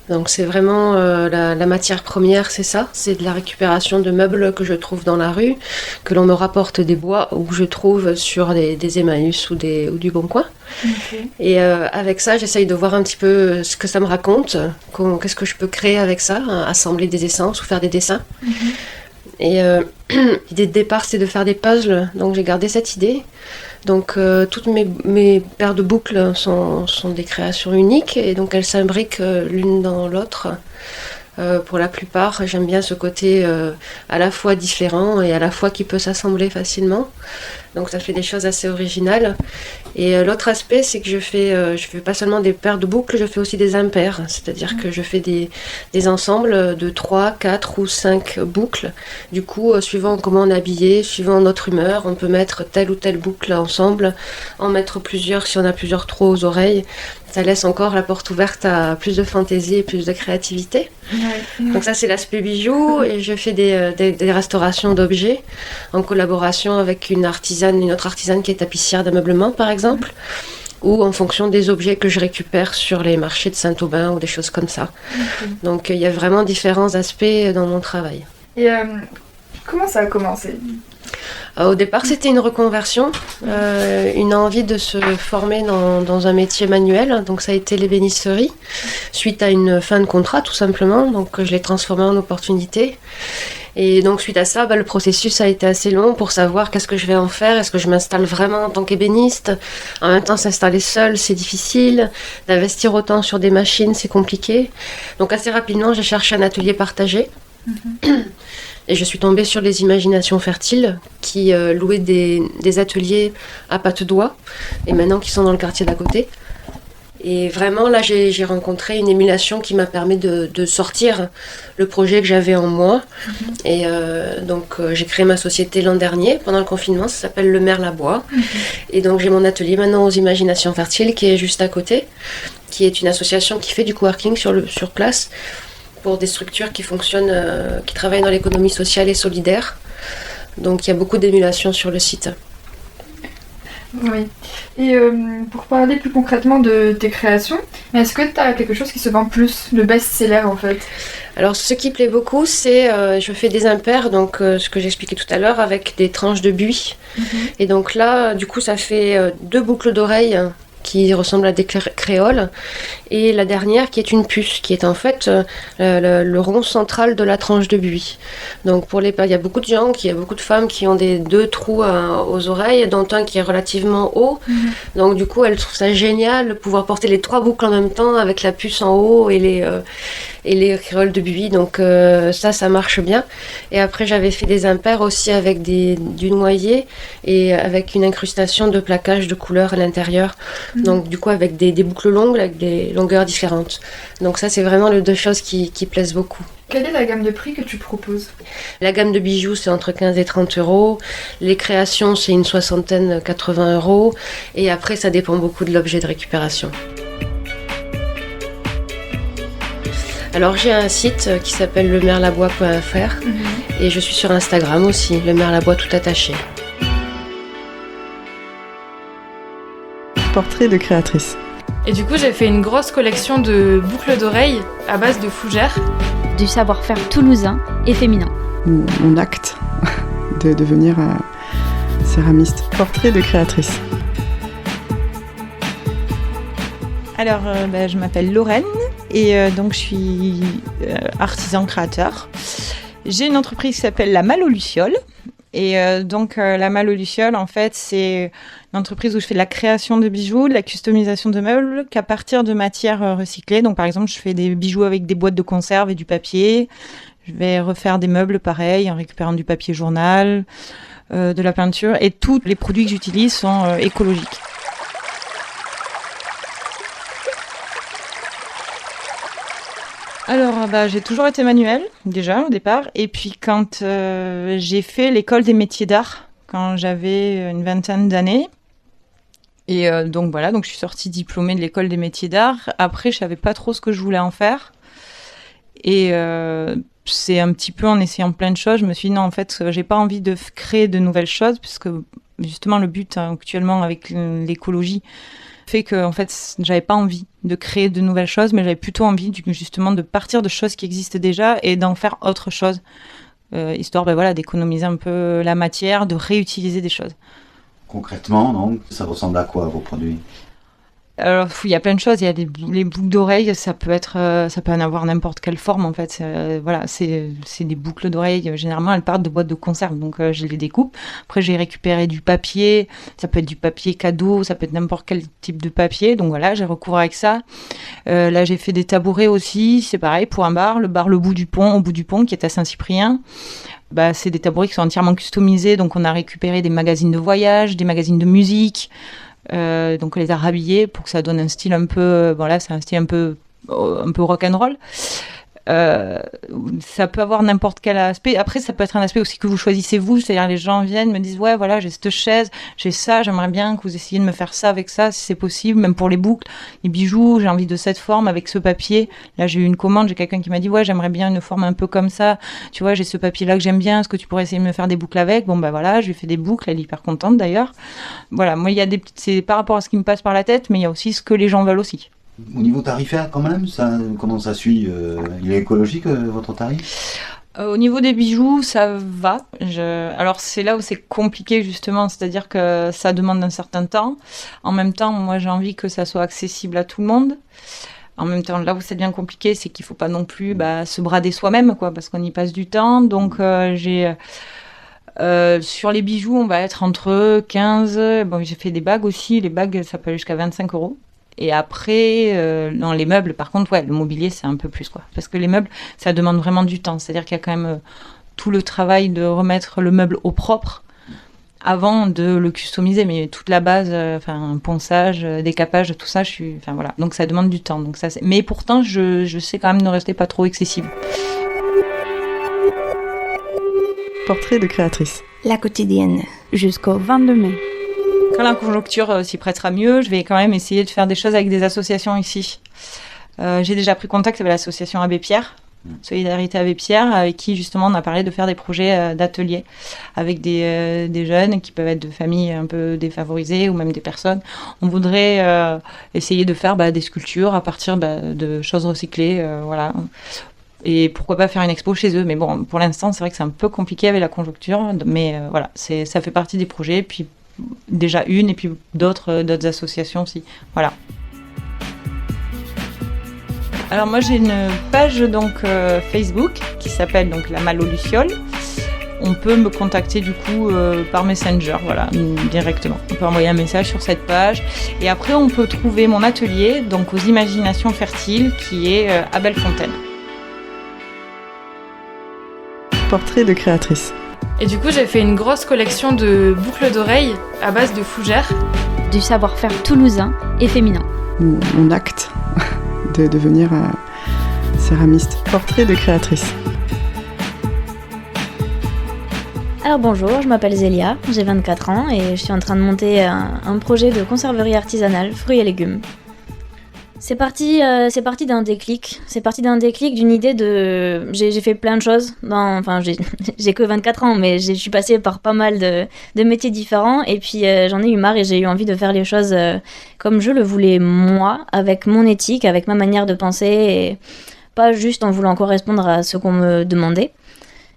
Donc c'est vraiment la matière première, c'est ça. C'est de la récupération de meubles que je trouve dans la rue, que l'on me rapporte des bois ou que je trouve sur des Emmaüs ou du Bon Coin. Okay. Et avec ça, j'essaye de voir un petit peu ce que ça me raconte, qu'est-ce que je peux créer avec ça, assembler des essences ou faire des dessins. Et l'idée de départ, c'est de faire des puzzles, donc j'ai gardé cette idée. Donc toutes mes paires de boucles sont des créations uniques et donc elles s'imbriquent l'une dans l'autre. Pour la plupart, j'aime bien ce côté à la fois différent et à la fois qui peut s'assembler facilement. Donc ça fait des choses assez originales. Et l'autre aspect, c'est que je fais pas seulement des paires de boucles, je fais aussi des impairs. C'est-à-dire que je fais des ensembles de 3, 4 ou 5 boucles. Du coup, suivant comment on est habillé, suivant notre humeur, on peut mettre telle ou telle boucle ensemble, en mettre plusieurs si on a plusieurs trous aux oreilles. Ça laisse encore la porte ouverte à plus de fantaisie et plus de créativité. Donc ça, c'est l'aspect bijoux. Et je fais des restaurations d'objets en collaboration avec une autre artisane qui est tapissière d'ameublement, par exemple, ou en fonction des objets que je récupère sur les marchés de Saint-Aubin ou des choses comme ça. Donc il y a vraiment différents aspects dans mon travail. Et comment ça a commencé ? Au départ, c'était une reconversion, une envie de se former dans un métier manuel. Donc ça a été l'ébénisterie, suite à une fin de contrat tout simplement. Donc je l'ai transformé en opportunité. Et donc suite à ça, le processus a été assez long pour savoir qu'est-ce que je vais en faire. Est-ce que je m'installe vraiment en tant qu'ébéniste ? En même temps, s'installer seul, c'est difficile. D'investir autant sur des machines, c'est compliqué. Donc assez rapidement, j'ai cherché un atelier partagé. Et je suis tombée sur les Imaginations Fertiles qui louaient des ateliers à pattes d'oie et maintenant qui sont dans le quartier d'à côté. Et vraiment là j'ai rencontré une émulation qui m'a permis de sortir le projet que j'avais en moi. Et donc j'ai créé ma société l'an dernier pendant le confinement, ça s'appelle Le Merle à Bois. Et donc j'ai mon atelier maintenant aux Imaginations Fertiles qui est juste à côté, qui est une association qui fait du coworking sur place, pour des structures qui fonctionnent, qui travaillent dans l'économie sociale et solidaire. Donc il y a beaucoup d'émulation sur le site. Oui. Et pour parler plus concrètement de tes créations, est-ce que tu as quelque chose qui se vend plus, le best-seller en fait? Alors, ce qui plaît beaucoup, c'est je fais des impairs, donc ce que j'expliquais tout à l'heure, avec des tranches de buis. Et donc là, du coup, ça fait 2 boucles d'oreilles qui ressemblent à des créoles, et la dernière qui est une puce, qui est en fait le rond central de la tranche de buis. Donc il y a beaucoup de gens, il y a beaucoup de femmes qui ont 2 trous aux oreilles, dont un qui est relativement haut. Donc du coup, elles trouvent ça génial de pouvoir porter les 3 boucles en même temps avec la puce en haut et les créoles de buis. Donc ça marche bien. Et après, j'avais fait des impairs aussi avec du noyer et avec une incrustation de plaquage de couleurs à l'intérieur. Donc du coup, avec des boucles longues, avec des longueurs différentes. Donc ça, c'est vraiment les 2 choses qui plaisent beaucoup. Quelle est la gamme de prix que tu proposes? La gamme de bijoux, c'est entre 15 et 30 euros. Les créations, c'est une 60aine, 80 euros. Et après, ça dépend beaucoup de l'objet de récupération. Alors j'ai un site qui s'appelle lemerlabois.fr et je suis sur Instagram aussi, lemerlabois tout attaché. Portrait de créatrice. Et du coup, j'ai fait une grosse collection de boucles d'oreilles à base de fougères. Du savoir-faire toulousain et féminin. Mon acte de devenir céramiste. Portrait de créatrice. Alors, je m'appelle Lorraine et donc je suis artisan créateur. J'ai une entreprise qui s'appelle La Malle aux Lucioles. Et donc, La Malle aux Lucioles, en fait, c'est une entreprise où je fais de la création de bijoux, de la customisation de meubles qu'à partir de matières recyclées. Donc, par exemple, je fais des bijoux avec des boîtes de conserve et du papier. Je vais refaire des meubles pareils en récupérant du papier journal, de la peinture. Et tous les produits que j'utilise sont écologiques. Alors, j'ai toujours été manuelle, déjà, au départ. Et puis, quand j'ai fait l'école des métiers d'art, quand j'avais une 20aine d'années, et donc je suis sortie diplômée de l'école des métiers d'art. Après, je savais pas trop ce que je voulais en faire. Et c'est un petit peu en essayant plein de choses, je me suis dit non, en fait, j'ai pas envie de créer de nouvelles choses, puisque justement, le but actuellement avec l'écologie fait que en fait j'avais pas envie de créer de nouvelles choses, mais j'avais plutôt envie justement de partir de choses qui existent déjà et d'en faire autre chose, histoire d'économiser un peu la matière, de réutiliser des choses. Concrètement, donc, ça ressemble à quoi vos produits? Alors, il y a plein de choses. Il y a les boucles d'oreilles, ça peut en avoir n'importe quelle forme en fait. C'est des boucles d'oreilles. Généralement, elles partent de boîtes de conserve, donc je les découpe. Après, j'ai récupéré du papier. Ça peut être du papier cadeau, ça peut être n'importe quel type de papier. Donc voilà, j'ai recouvert avec ça. Là, j'ai fait des tabourets aussi. C'est pareil pour un bar, au bout du pont, qui est à Saint-Cyprien. C'est des tabourets qui sont entièrement customisés. Donc, on a récupéré des magazines de voyage, des magazines de musique. Donc on les a rhabillés pour que ça donne un style un peu c'est un style un peu rock'n'roll. Ça peut avoir n'importe quel aspect. Après, ça peut être un aspect aussi que vous choisissez vous, c'est-à-dire les gens viennent, me disent ouais voilà, j'ai cette chaise, j'ai ça, j'aimerais bien que vous essayiez de me faire ça avec ça si c'est possible, même pour les boucles, les bijoux, j'ai envie de cette forme avec ce papier. Là, j'ai eu une commande, j'ai quelqu'un qui m'a dit ouais, j'aimerais bien une forme un peu comme ça, tu vois, j'ai ce papier là que j'aime bien, est-ce que tu pourrais essayer de me faire des boucles avec? Bon je lui fais des boucles, elle est hyper contente d'ailleurs. Voilà, moi il y a c'est par rapport à ce qui me passe par la tête, mais il y a aussi ce que les gens veulent aussi. Au niveau tarifaire, quand même, comment ça suit? Il est écologique, votre tarif? Au niveau des bijoux, ça va. Alors, c'est là où c'est compliqué, justement, c'est-à-dire que ça demande un certain temps. En même temps, moi, j'ai envie que ça soit accessible à tout le monde. En même temps, là où c'est bien compliqué, c'est qu'il ne faut pas non plus se brader soi-même, quoi, parce qu'on y passe du temps. Donc, sur les bijoux, on va être entre 15... j'ai fait des bagues aussi. Les bagues, ça peut aller jusqu'à 25 euros. Et après, dans les meubles, par contre, le mobilier, c'est un peu plus, quoi. Parce que les meubles, ça demande vraiment du temps. C'est-à-dire qu'il y a quand même tout le travail de remettre le meuble au propre avant de le customiser. Mais toute la base, ponçage, décapage, tout ça, donc ça demande du temps. Donc ça, mais pourtant, je sais quand même ne rester pas trop excessive. Portrait de créatrice. La quotidienne, jusqu'au 22 mai. Quand la conjoncture s'y prêtera mieux, je vais quand même essayer de faire des choses avec des associations ici. J'ai déjà pris contact avec l'association Abbé Pierre, Solidarité Abbé Pierre, avec qui justement on a parlé de faire des projets d'ateliers avec des jeunes qui peuvent être de familles un peu défavorisées ou même des personnes. On voudrait essayer de faire des sculptures à partir de choses recyclées, voilà. Et pourquoi pas faire une expo chez eux. Mais bon, pour l'instant, c'est vrai que c'est un peu compliqué avec la conjoncture, mais voilà, ça fait partie des projets, puis déjà une et puis d'autres associations aussi. Voilà. Alors moi j'ai une page donc Facebook qui s'appelle donc la Malle aux Lucioles. On peut me contacter du coup par Messenger, voilà, directement. On peut envoyer un message sur cette page et après on peut trouver mon atelier donc aux Imaginations Fertiles qui est à Bellefontaine. Portrait de créatrice. Et du coup j'ai fait une grosse collection de boucles d'oreilles à base de fougères. Du savoir-faire toulousain et féminin. Mon acte de devenir céramiste. Portrait de créatrice. Alors bonjour, je m'appelle Zélia, j'ai 24 ans et je suis en train de monter un projet de conserverie artisanale, fruits et légumes. C'est parti d'un déclic. C'est parti d'un déclic, d'une idée de... J'ai fait plein de choses. J'ai que 24 ans, mais je suis passée par pas mal de métiers différents. Et puis j'en ai eu marre et j'ai eu envie de faire les choses comme je le voulais moi, avec mon éthique, avec ma manière de penser, et pas juste en voulant correspondre à ce qu'on me demandait.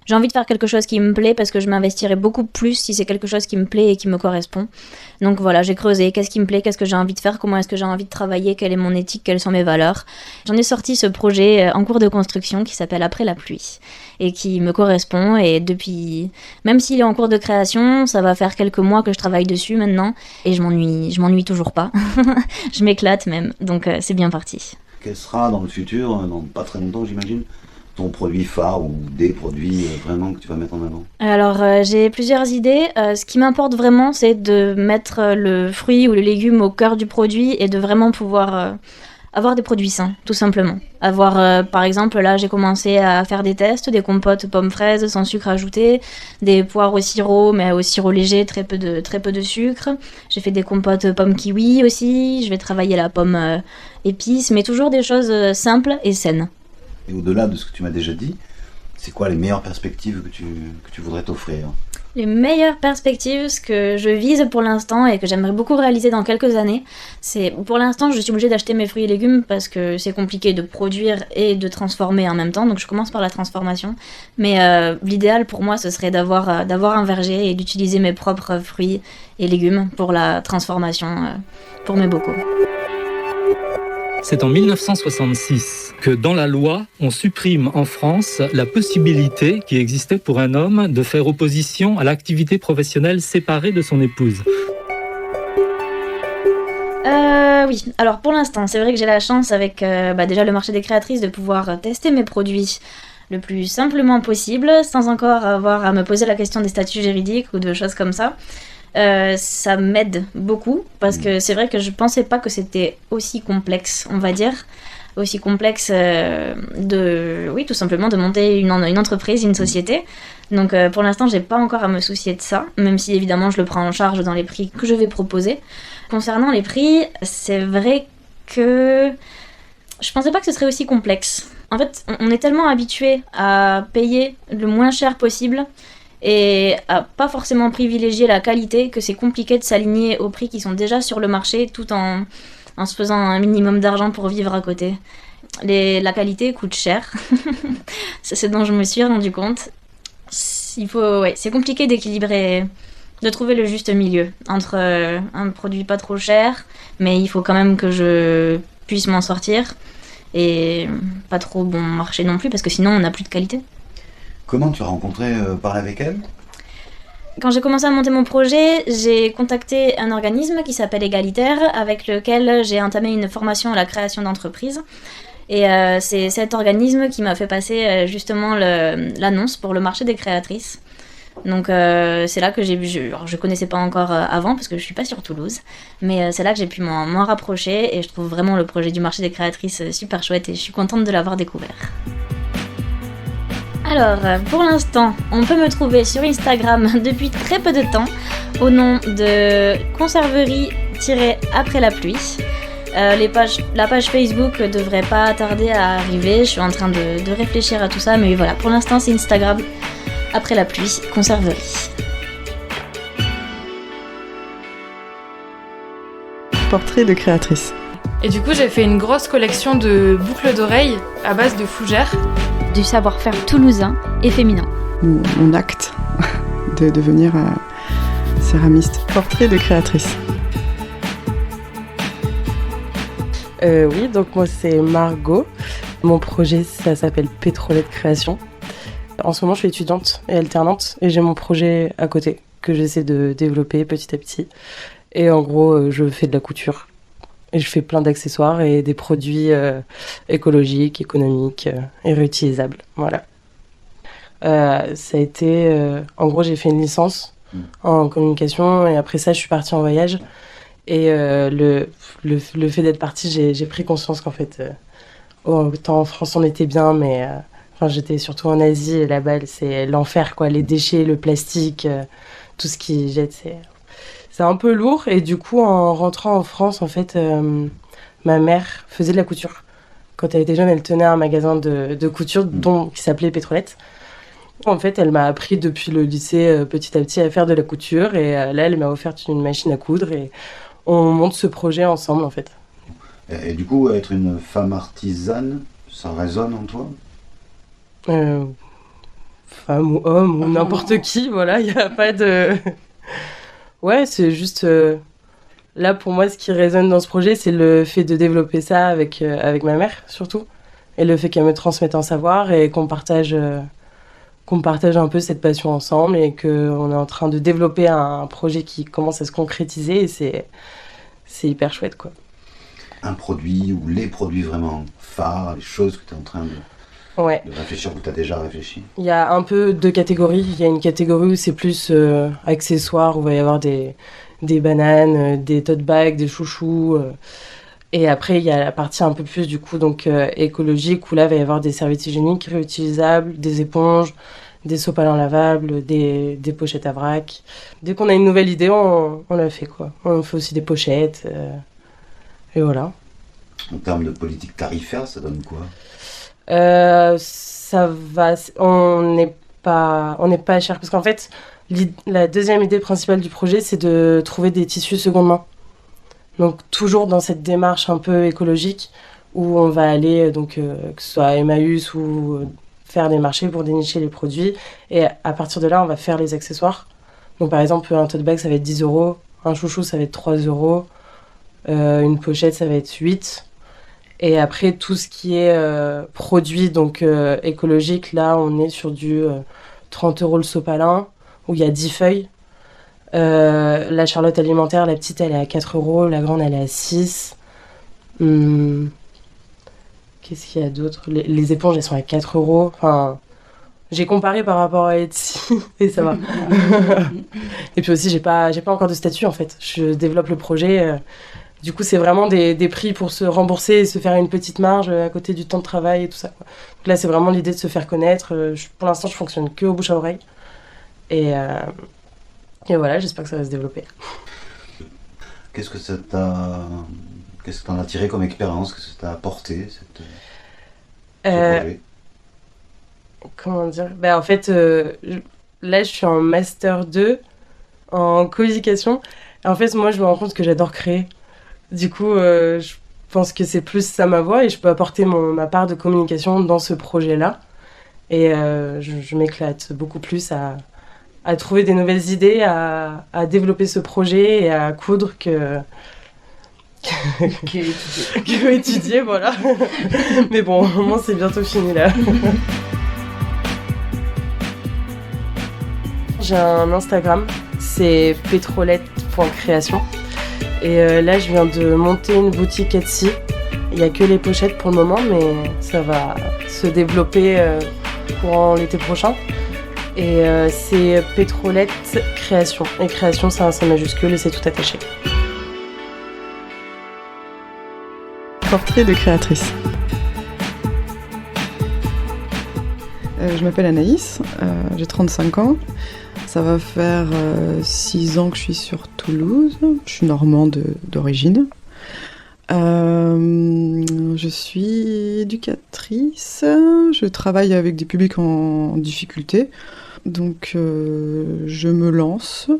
J'ai envie de faire quelque chose qui me plaît parce que je m'investirai beaucoup plus si c'est quelque chose qui me plaît et qui me correspond. Donc voilà, j'ai creusé qu'est-ce qui me plaît, qu'est-ce que j'ai envie de faire, comment est-ce que j'ai envie de travailler, quelle est mon éthique, quelles sont mes valeurs. J'en ai sorti ce projet en cours de construction qui s'appelle Après la pluie et qui me correspond. Et depuis, même s'il est en cours de création, ça va faire quelques mois que je travaille dessus maintenant et je m'ennuie toujours pas. Je m'éclate même, donc c'est bien parti. Quel sera dans le futur, dans pas très longtemps j'imagine, ton produit phare ou des produits vraiment que tu vas mettre en avant? Alors j'ai plusieurs idées. Ce qui m'importe vraiment, c'est de mettre le fruit ou le légume au cœur du produit et de vraiment pouvoir avoir des produits sains, tout simplement. Avoir, par exemple, là j'ai commencé à faire des tests, des compotes pommes-fraises sans sucre ajouté, des poires au sirop, mais au sirop léger, très peu de sucre. J'ai fait des compotes pommes kiwi aussi, je vais travailler la pomme épice, mais toujours des choses simples et saines. Et au-delà de ce que tu m'as déjà dit, c'est quoi les meilleures perspectives que tu voudrais t'offrir? Les meilleures perspectives, ce que je vise pour l'instant et que j'aimerais beaucoup réaliser dans quelques années, c'est pour l'instant je suis obligée d'acheter mes fruits et légumes parce que c'est compliqué de produire et de transformer en même temps, donc je commence par la transformation. Mais l'idéal pour moi ce serait d'avoir un verger et d'utiliser mes propres fruits et légumes pour la transformation, pour mes bocaux. C'est en 1966 que dans la loi, on supprime en France la possibilité qui existait pour un homme de faire opposition à l'activité professionnelle séparée de son épouse. Oui, alors pour l'instant, c'est vrai que j'ai la chance avec déjà le marché des créatrices de pouvoir tester mes produits le plus simplement possible, sans encore avoir à me poser la question des statuts juridiques ou de choses comme ça. Ça m'aide beaucoup parce que c'est vrai que je pensais pas que c'était aussi complexe, on va dire, aussi complexe tout simplement de monter une entreprise, une société. Donc pour l'instant j'ai pas encore à me soucier de ça, même si évidemment je le prends en charge dans les prix que je vais proposer. Concernant les prix, c'est vrai que je pensais pas que ce serait aussi complexe. En fait, on est tellement habitué à payer le moins cher possible et à pas forcément privilégier la qualité que c'est compliqué de s'aligner aux prix qui sont déjà sur le marché tout en se faisant un minimum d'argent pour vivre à côté. La qualité coûte cher, c'est ce dont je me suis rendu compte. C'est compliqué d'équilibrer, de trouver le juste milieu entre un produit pas trop cher, mais il faut quand même que je puisse m'en sortir, et pas trop bon marché non plus, parce que sinon on n'a plus de qualité. Comment tu as rencontré, parler avec elle? Quand j'ai commencé à monter mon projet, j'ai contacté un organisme qui s'appelle Égalitaire, avec lequel j'ai entamé une formation à la création d'entreprises. Et c'est cet organisme qui m'a fait passer justement l'annonce pour le marché des créatrices. Donc c'est là que je connaissais pas encore avant parce que je suis pas sur Toulouse, mais c'est là que j'ai pu m'en rapprocher et je trouve vraiment le projet du marché des créatrices super chouette et je suis contente de l'avoir découvert. Alors, pour l'instant, on peut me trouver sur Instagram depuis très peu de temps au nom de conserverie-après la pluie. La page Facebook devrait pas tarder à arriver. Je suis en train de réfléchir à tout ça, mais voilà, pour l'instant c'est Instagram. Après la pluie, conserverie. Portrait de créatrice. Et du coup, j'ai fait une grosse collection de boucles d'oreilles à base de fougères. Du savoir-faire toulousain et féminin. Mon acte de devenir céramiste. Portrait de créatrice. Oui, donc moi c'est Margot. Mon projet, ça s'appelle Pétrolette Création. En ce moment, je suis étudiante et alternante et j'ai mon projet à côté que j'essaie de développer petit à petit. Et en gros, je fais de la couture. Et je fais plein d'accessoires et des produits écologiques, économiques et réutilisables. Voilà. Ça a été... en gros, j'ai fait une licence en communication et après ça, je suis partie en voyage. Et le fait d'être partie, j'ai pris conscience qu'en fait, autant en France, on était bien, mais j'étais surtout en Asie et là-bas, c'est l'enfer, quoi. Les déchets, le plastique, tout ce qu'ils jettent, c'est un peu lourd. Et du coup, en rentrant en France, en fait, ma mère faisait de la couture. Quand elle était jeune, elle tenait un magasin de couture qui s'appelait Pétrolette. En fait, elle m'a appris depuis le lycée petit à petit à faire de la couture. Et là, elle m'a offert une machine à coudre et on monte ce projet ensemble, en fait. Et du coup, être une femme artisane, ça résonne en toi ? Femme ou homme ou n'importe qui, voilà, il n'y a pas de... Ouais, c'est juste... Là, pour moi, ce qui résonne dans ce projet, c'est le fait de développer ça avec ma mère, surtout. Et le fait qu'elle me transmette un savoir et qu'on partage un peu cette passion ensemble et qu'on est en train de développer un projet qui commence à se concrétiser et c'est hyper chouette, quoi. Un produit ou les produits vraiment phares, les choses que tu es en train de réfléchir ou tu as déjà réfléchi? Il y a un peu deux catégories. Il y a une catégorie où c'est plus accessoires, où il va y avoir des bananes, des tote bags, des chouchous. Et après, il y a la partie un peu plus, du coup, donc écologique, où là, il va y avoir des serviettes hygiéniques réutilisables, des éponges, des sopalins lavables, des pochettes à vrac. Dès qu'on a une nouvelle idée, on la fait, quoi. On fait aussi des pochettes. Et voilà. En termes de politique tarifaire, ça donne quoi? Ça va... On n'est pas cher, parce qu'en fait, la deuxième idée principale du projet, c'est de trouver des tissus seconde main. Donc toujours dans cette démarche un peu écologique où on va aller, donc, que ce soit à Emmaüs ou faire des marchés pour dénicher les produits. Et à partir de là, on va faire les accessoires. Donc par exemple, un tote bag, ça va être 10 €. Un chouchou, ça va être 3 €. Une pochette, ça va être 8. Et après, tout ce qui est produit donc, écologique, là, on est sur du 30 € le sopalin, où il y a 10 feuilles. La charlotte alimentaire, la petite, elle est à 4 €, la grande, elle est à 6. Qu'est-ce qu'il y a d'autre? Les éponges, elles sont à 4 €. Enfin, j'ai comparé par rapport à Etsy et ça va. Et puis aussi, j'ai pas encore de statut, en fait. Je développe le projet. Du coup, c'est vraiment des prix pour se rembourser et se faire une petite marge à côté du temps de travail et tout ça, quoi. Donc là, c'est vraiment l'idée de se faire connaître. Pour l'instant, je fonctionne que au bouche à oreille. Et voilà, j'espère que ça va se développer. Qu'est-ce que t'en as tiré comme expérience? Qu'est-ce que ça t'a apporté, ce projet? Comment dire? En fait, là, je suis en Master 2 en communication. Et en fait, moi, je me rends compte que j'adore créer. Du coup, je pense que c'est plus ça ma voie et je peux apporter ma part de communication dans ce projet-là. Et je m'éclate beaucoup plus à trouver des nouvelles idées, à développer ce projet et à coudre que étudier, voilà. Mais bon, au moment, c'est bientôt fini, là. J'ai un Instagram, c'est pétrolette.création. Et là, je viens de monter une boutique Etsy. Il n'y a que les pochettes pour le moment, mais ça va se développer courant l'été prochain. Et c'est Pétrolette Création. Et création, c'est un C majuscule et c'est tout attaché. Portrait de créatrice. Je m'appelle Anaïs, j'ai 35 ans. Ça va faire 6 ans que je suis sur Toulouse. Je suis normande d'origine. Je suis éducatrice, je travaille avec des publics en difficulté, donc je me lance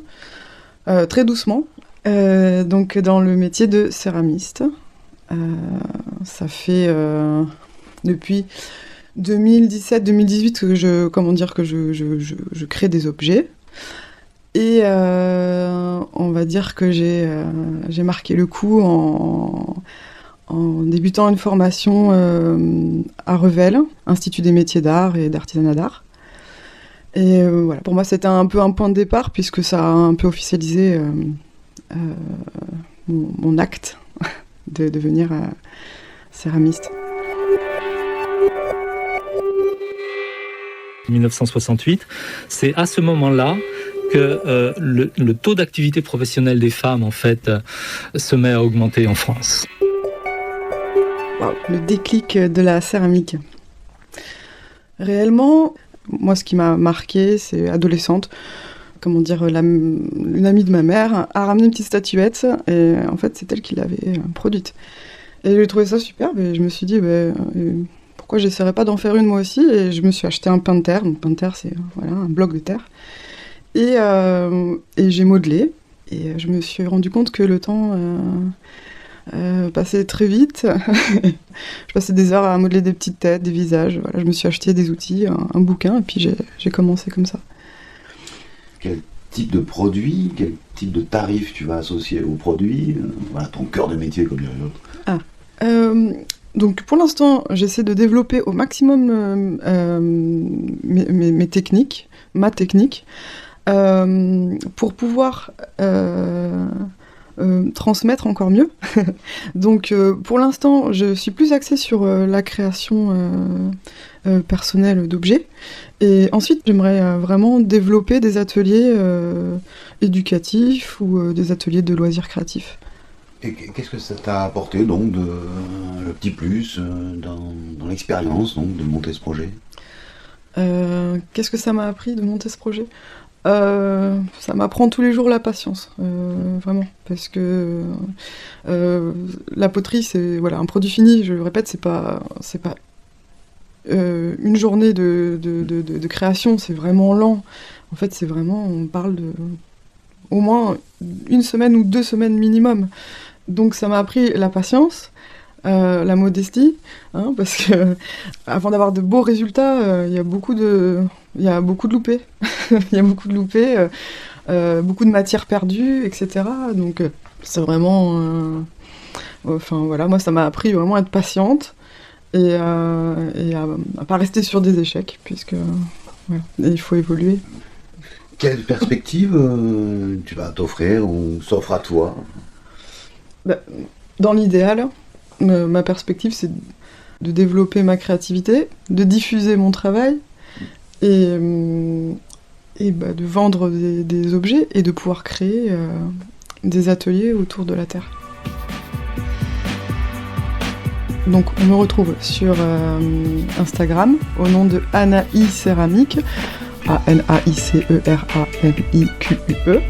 très doucement donc dans le métier de céramiste. Ça fait depuis 2017-2018 que je crée des objets. Et on va dire que j'ai marqué le coup en débutant une formation à Revel, Institut des métiers d'art et d'artisanat d'art. Et voilà, pour moi c'était un peu un point de départ puisque ça a un peu officialisé mon acte de devenir céramiste. 1968, c'est à ce moment-là que le taux d'activité professionnelle des femmes, en fait, se met à augmenter en France. Wow, le déclic de la céramique. Réellement, moi, ce qui m'a marqué, c'est adolescente. Comment dire, une amie de ma mère a ramené une petite statuette et en fait, c'est elle qui l'avait produite. Et j'ai trouvé ça superbe et je me suis dit, pourquoi j'essaierais pas d'en faire une moi aussi? Et je me suis acheté un pain de terre. Donc, pain de terre, c'est un bloc de terre. Et j'ai modelé. Et je me suis rendu compte que le temps passait très vite. Je passais des heures à modeler des petites têtes, des visages. Voilà, je me suis acheté des outils, un bouquin, et puis j'ai commencé comme ça. Quel type de produit, quel type de tarif tu vas associer au produit? Voilà, ton cœur de métier, comme dirait l'autre. Donc pour l'instant, j'essaie de développer au maximum mes techniques, ma technique, pour pouvoir transmettre encore mieux. Donc pour l'instant, je suis plus axée sur la création personnelle d'objets. Et ensuite, j'aimerais vraiment développer des ateliers éducatifs ou des ateliers de loisirs créatifs. Et qu'est-ce que ça t'a apporté, donc, le petit plus dans l'expérience, donc, de monter ce projet? Qu'est-ce que ça m'a appris de monter ce projet? Ça m'apprend tous les jours la patience, vraiment, parce que la poterie, c'est un produit fini. Je le répète, c'est pas une journée de création, c'est vraiment lent. En fait, c'est vraiment, on parle de au moins 1 semaine ou 2 semaines minimum. Donc ça m'a appris la patience, la modestie, parce que avant d'avoir de beaux résultats, il y a beaucoup de loupés. Il y a beaucoup de loupés, beaucoup de matières perdues, etc. Donc c'est vraiment... moi ça m'a appris vraiment à être patiente et à pas rester sur des échecs, puisque il faut évoluer. Quelle perspective tu vas t'offrir ou s'offre à toi? Dans l'idéal, ma perspective, c'est de développer ma créativité, de diffuser mon travail et de vendre des objets et de pouvoir créer des ateliers autour de la Terre. Donc on me retrouve sur Instagram au nom de Anaï Céramique, ANAICERAMIQUE,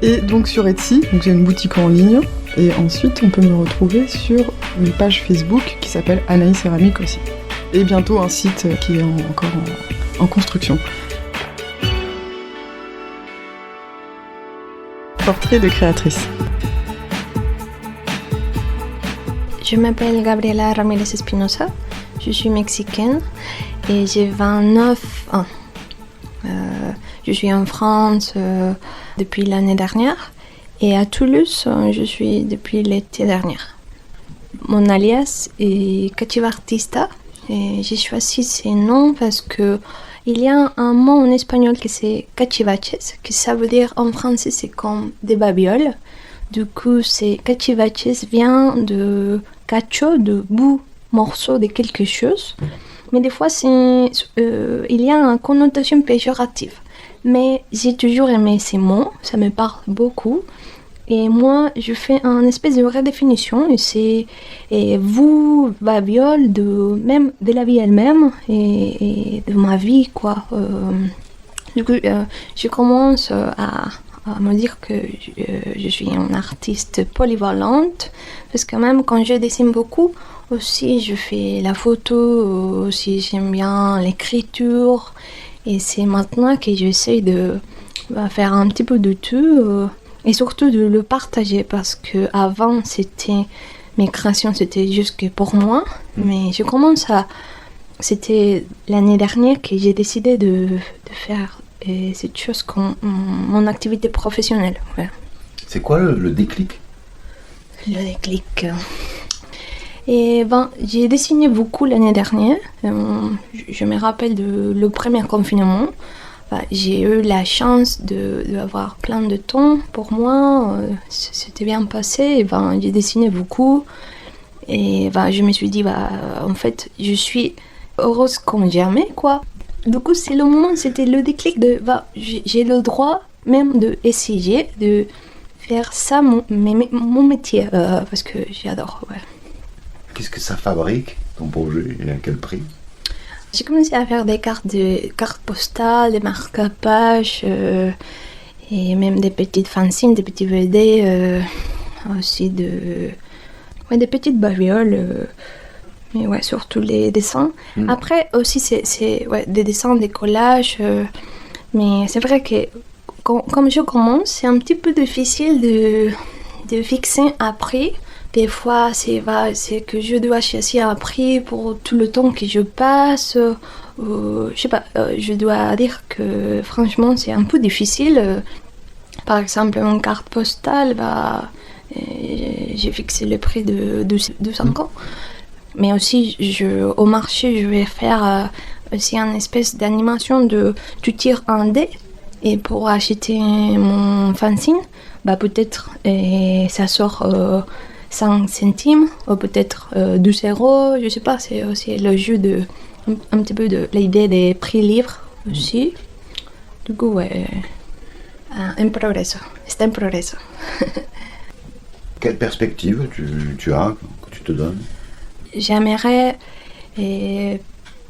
et donc sur Etsy, donc j'ai une boutique en ligne, et ensuite on peut me retrouver sur une page Facebook qui s'appelle Anaï Céramique aussi, et bientôt un site qui est encore en construction. Portrait de créatrice. Je m'appelle Gabriela Ramirez Espinosa, je suis mexicaine et j'ai 29 ans. Je suis en France depuis l'année dernière et à Toulouse, je suis depuis l'été dernier. Mon alias est Cachiva Artista et j'ai choisi ce nom parce que il y a un mot en espagnol qui c'est cachivaches, que ça veut dire en français c'est comme des babioles. Du coup, c'est cachivaches vient de cacho, de bout, morceau de quelque chose. Mais des fois, il y a une connotation péjorative. Mais j'ai toujours aimé ces mots, ça me parle beaucoup. Et moi, je fais une espèce de redéfinition. Et c'est vous, babiole, même de la vie elle-même et de ma vie, quoi. Du coup, je commence à à me dire que je suis une artiste polyvalente, parce que même quand je dessine beaucoup, aussi je fais la photo, aussi j'aime bien l'écriture, et c'est maintenant que j'essaie de faire un petit peu de tout, et surtout de le partager, parce que avant mes créations c'était juste que pour moi, mais je commence à... C'était l'année dernière que j'ai décidé de faire cette chose comme mon activité professionnelle. Ouais. C'est quoi le déclic? Le déclic. Et j'ai dessiné beaucoup l'année dernière. Je me rappelle le premier confinement. J'ai eu la chance d'avoir plein de temps pour moi. C'était bien passé. J'ai dessiné beaucoup. Et je me suis dit, en fait, je suis heureuse comme jamais, quoi. Du coup, c'est le moment, c'était le déclic de, j'ai le droit même d'essayer de faire ça mon métier, parce que j'adore, ouais. Qu'est-ce que ça fabrique, ton projet, et à quel prix? J'ai commencé à faire des cartes postales, des marque-pages, et même des petites fanzines, des petits VD, aussi des petites babioles, mais ouais, surtout les dessins. Après aussi c'est des dessins, des collages, mais c'est vrai que comme je commence, c'est un petit peu difficile de fixer un prix. Des fois c'est que je dois chercher un prix pour tout le temps que je passe. Je sais pas, je dois dire que franchement c'est un peu difficile. Par exemple, une carte postale, j'ai fixé le prix de 5 ans. Mais aussi, au marché, je vais faire aussi une espèce d'animation tu tires un dé, et pour acheter mon fanzine, peut-être ça sort 5 centimes, ou peut-être 12 €, je sais pas, c'est aussi le jeu un petit peu de l'idée des prix livres aussi. Du coup, ouais, un progresso, c'est un progresso. Quelle perspective tu as, que tu te donnes? J'aimerais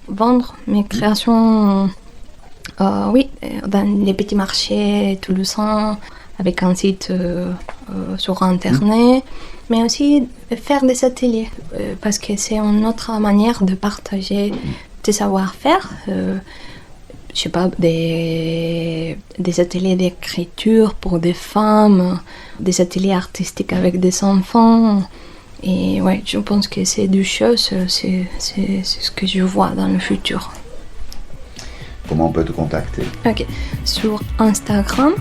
vendre mes créations dans les petits marchés toulousains, avec un site sur internet, mais aussi faire des ateliers, parce que c'est une autre manière de partager des savoir-faire. Je sais pas, des ateliers d'écriture pour des femmes, des ateliers artistiques avec des enfants. Et ouais, je pense que ces deux choses, c'est ce que je vois dans le futur. Comment on peut te contacter? Ok, sur Instagram,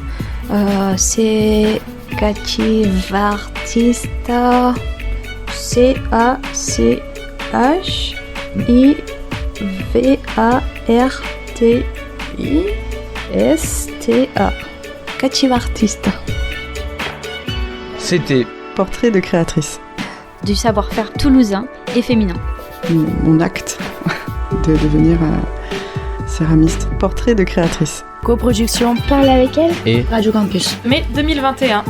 c'est Cachivartista, Cachivartista. Cachivartista. C'était Portrait de créatrice. Du savoir-faire toulousain et féminin. Mon acte de devenir céramiste. Portrait de créatrice. Coproduction Parle avec elle et Radio Campus. Mai 2021.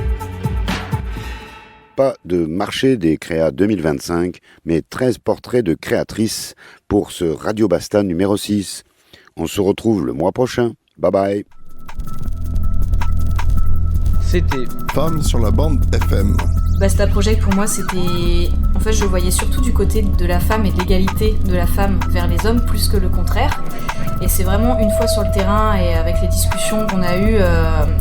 Pas de marché des créas 2025, mais 13 portraits de créatrices pour ce Radio Basta numéro 6. On se retrouve le mois prochain. Bye bye. C'était Femmes sur la bande FM. Basta Project pour moi c'était... En fait je voyais surtout du côté de la femme et de l'égalité de la femme vers les hommes plus que le contraire. Et c'est vraiment une fois sur le terrain et avec les discussions qu'on a eues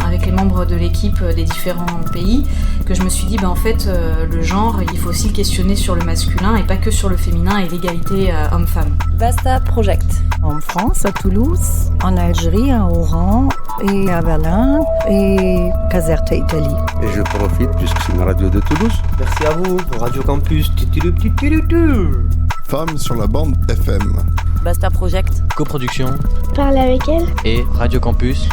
avec les membres de l'équipe des différents pays que je me suis dit en fait le genre il faut aussi le questionner sur le masculin et pas que sur le féminin et l'égalité homme-femme. Basta Project. En France, à Toulouse, en Algérie, à Oran et à Berlin et Caserta, Italie. Et je profite puisque c'est une radio de Toulouse. Merci à vous, Radio Campus. Femmes sur la bande FM. Basta Project. Coproduction Parle avec elle et Radio Campus.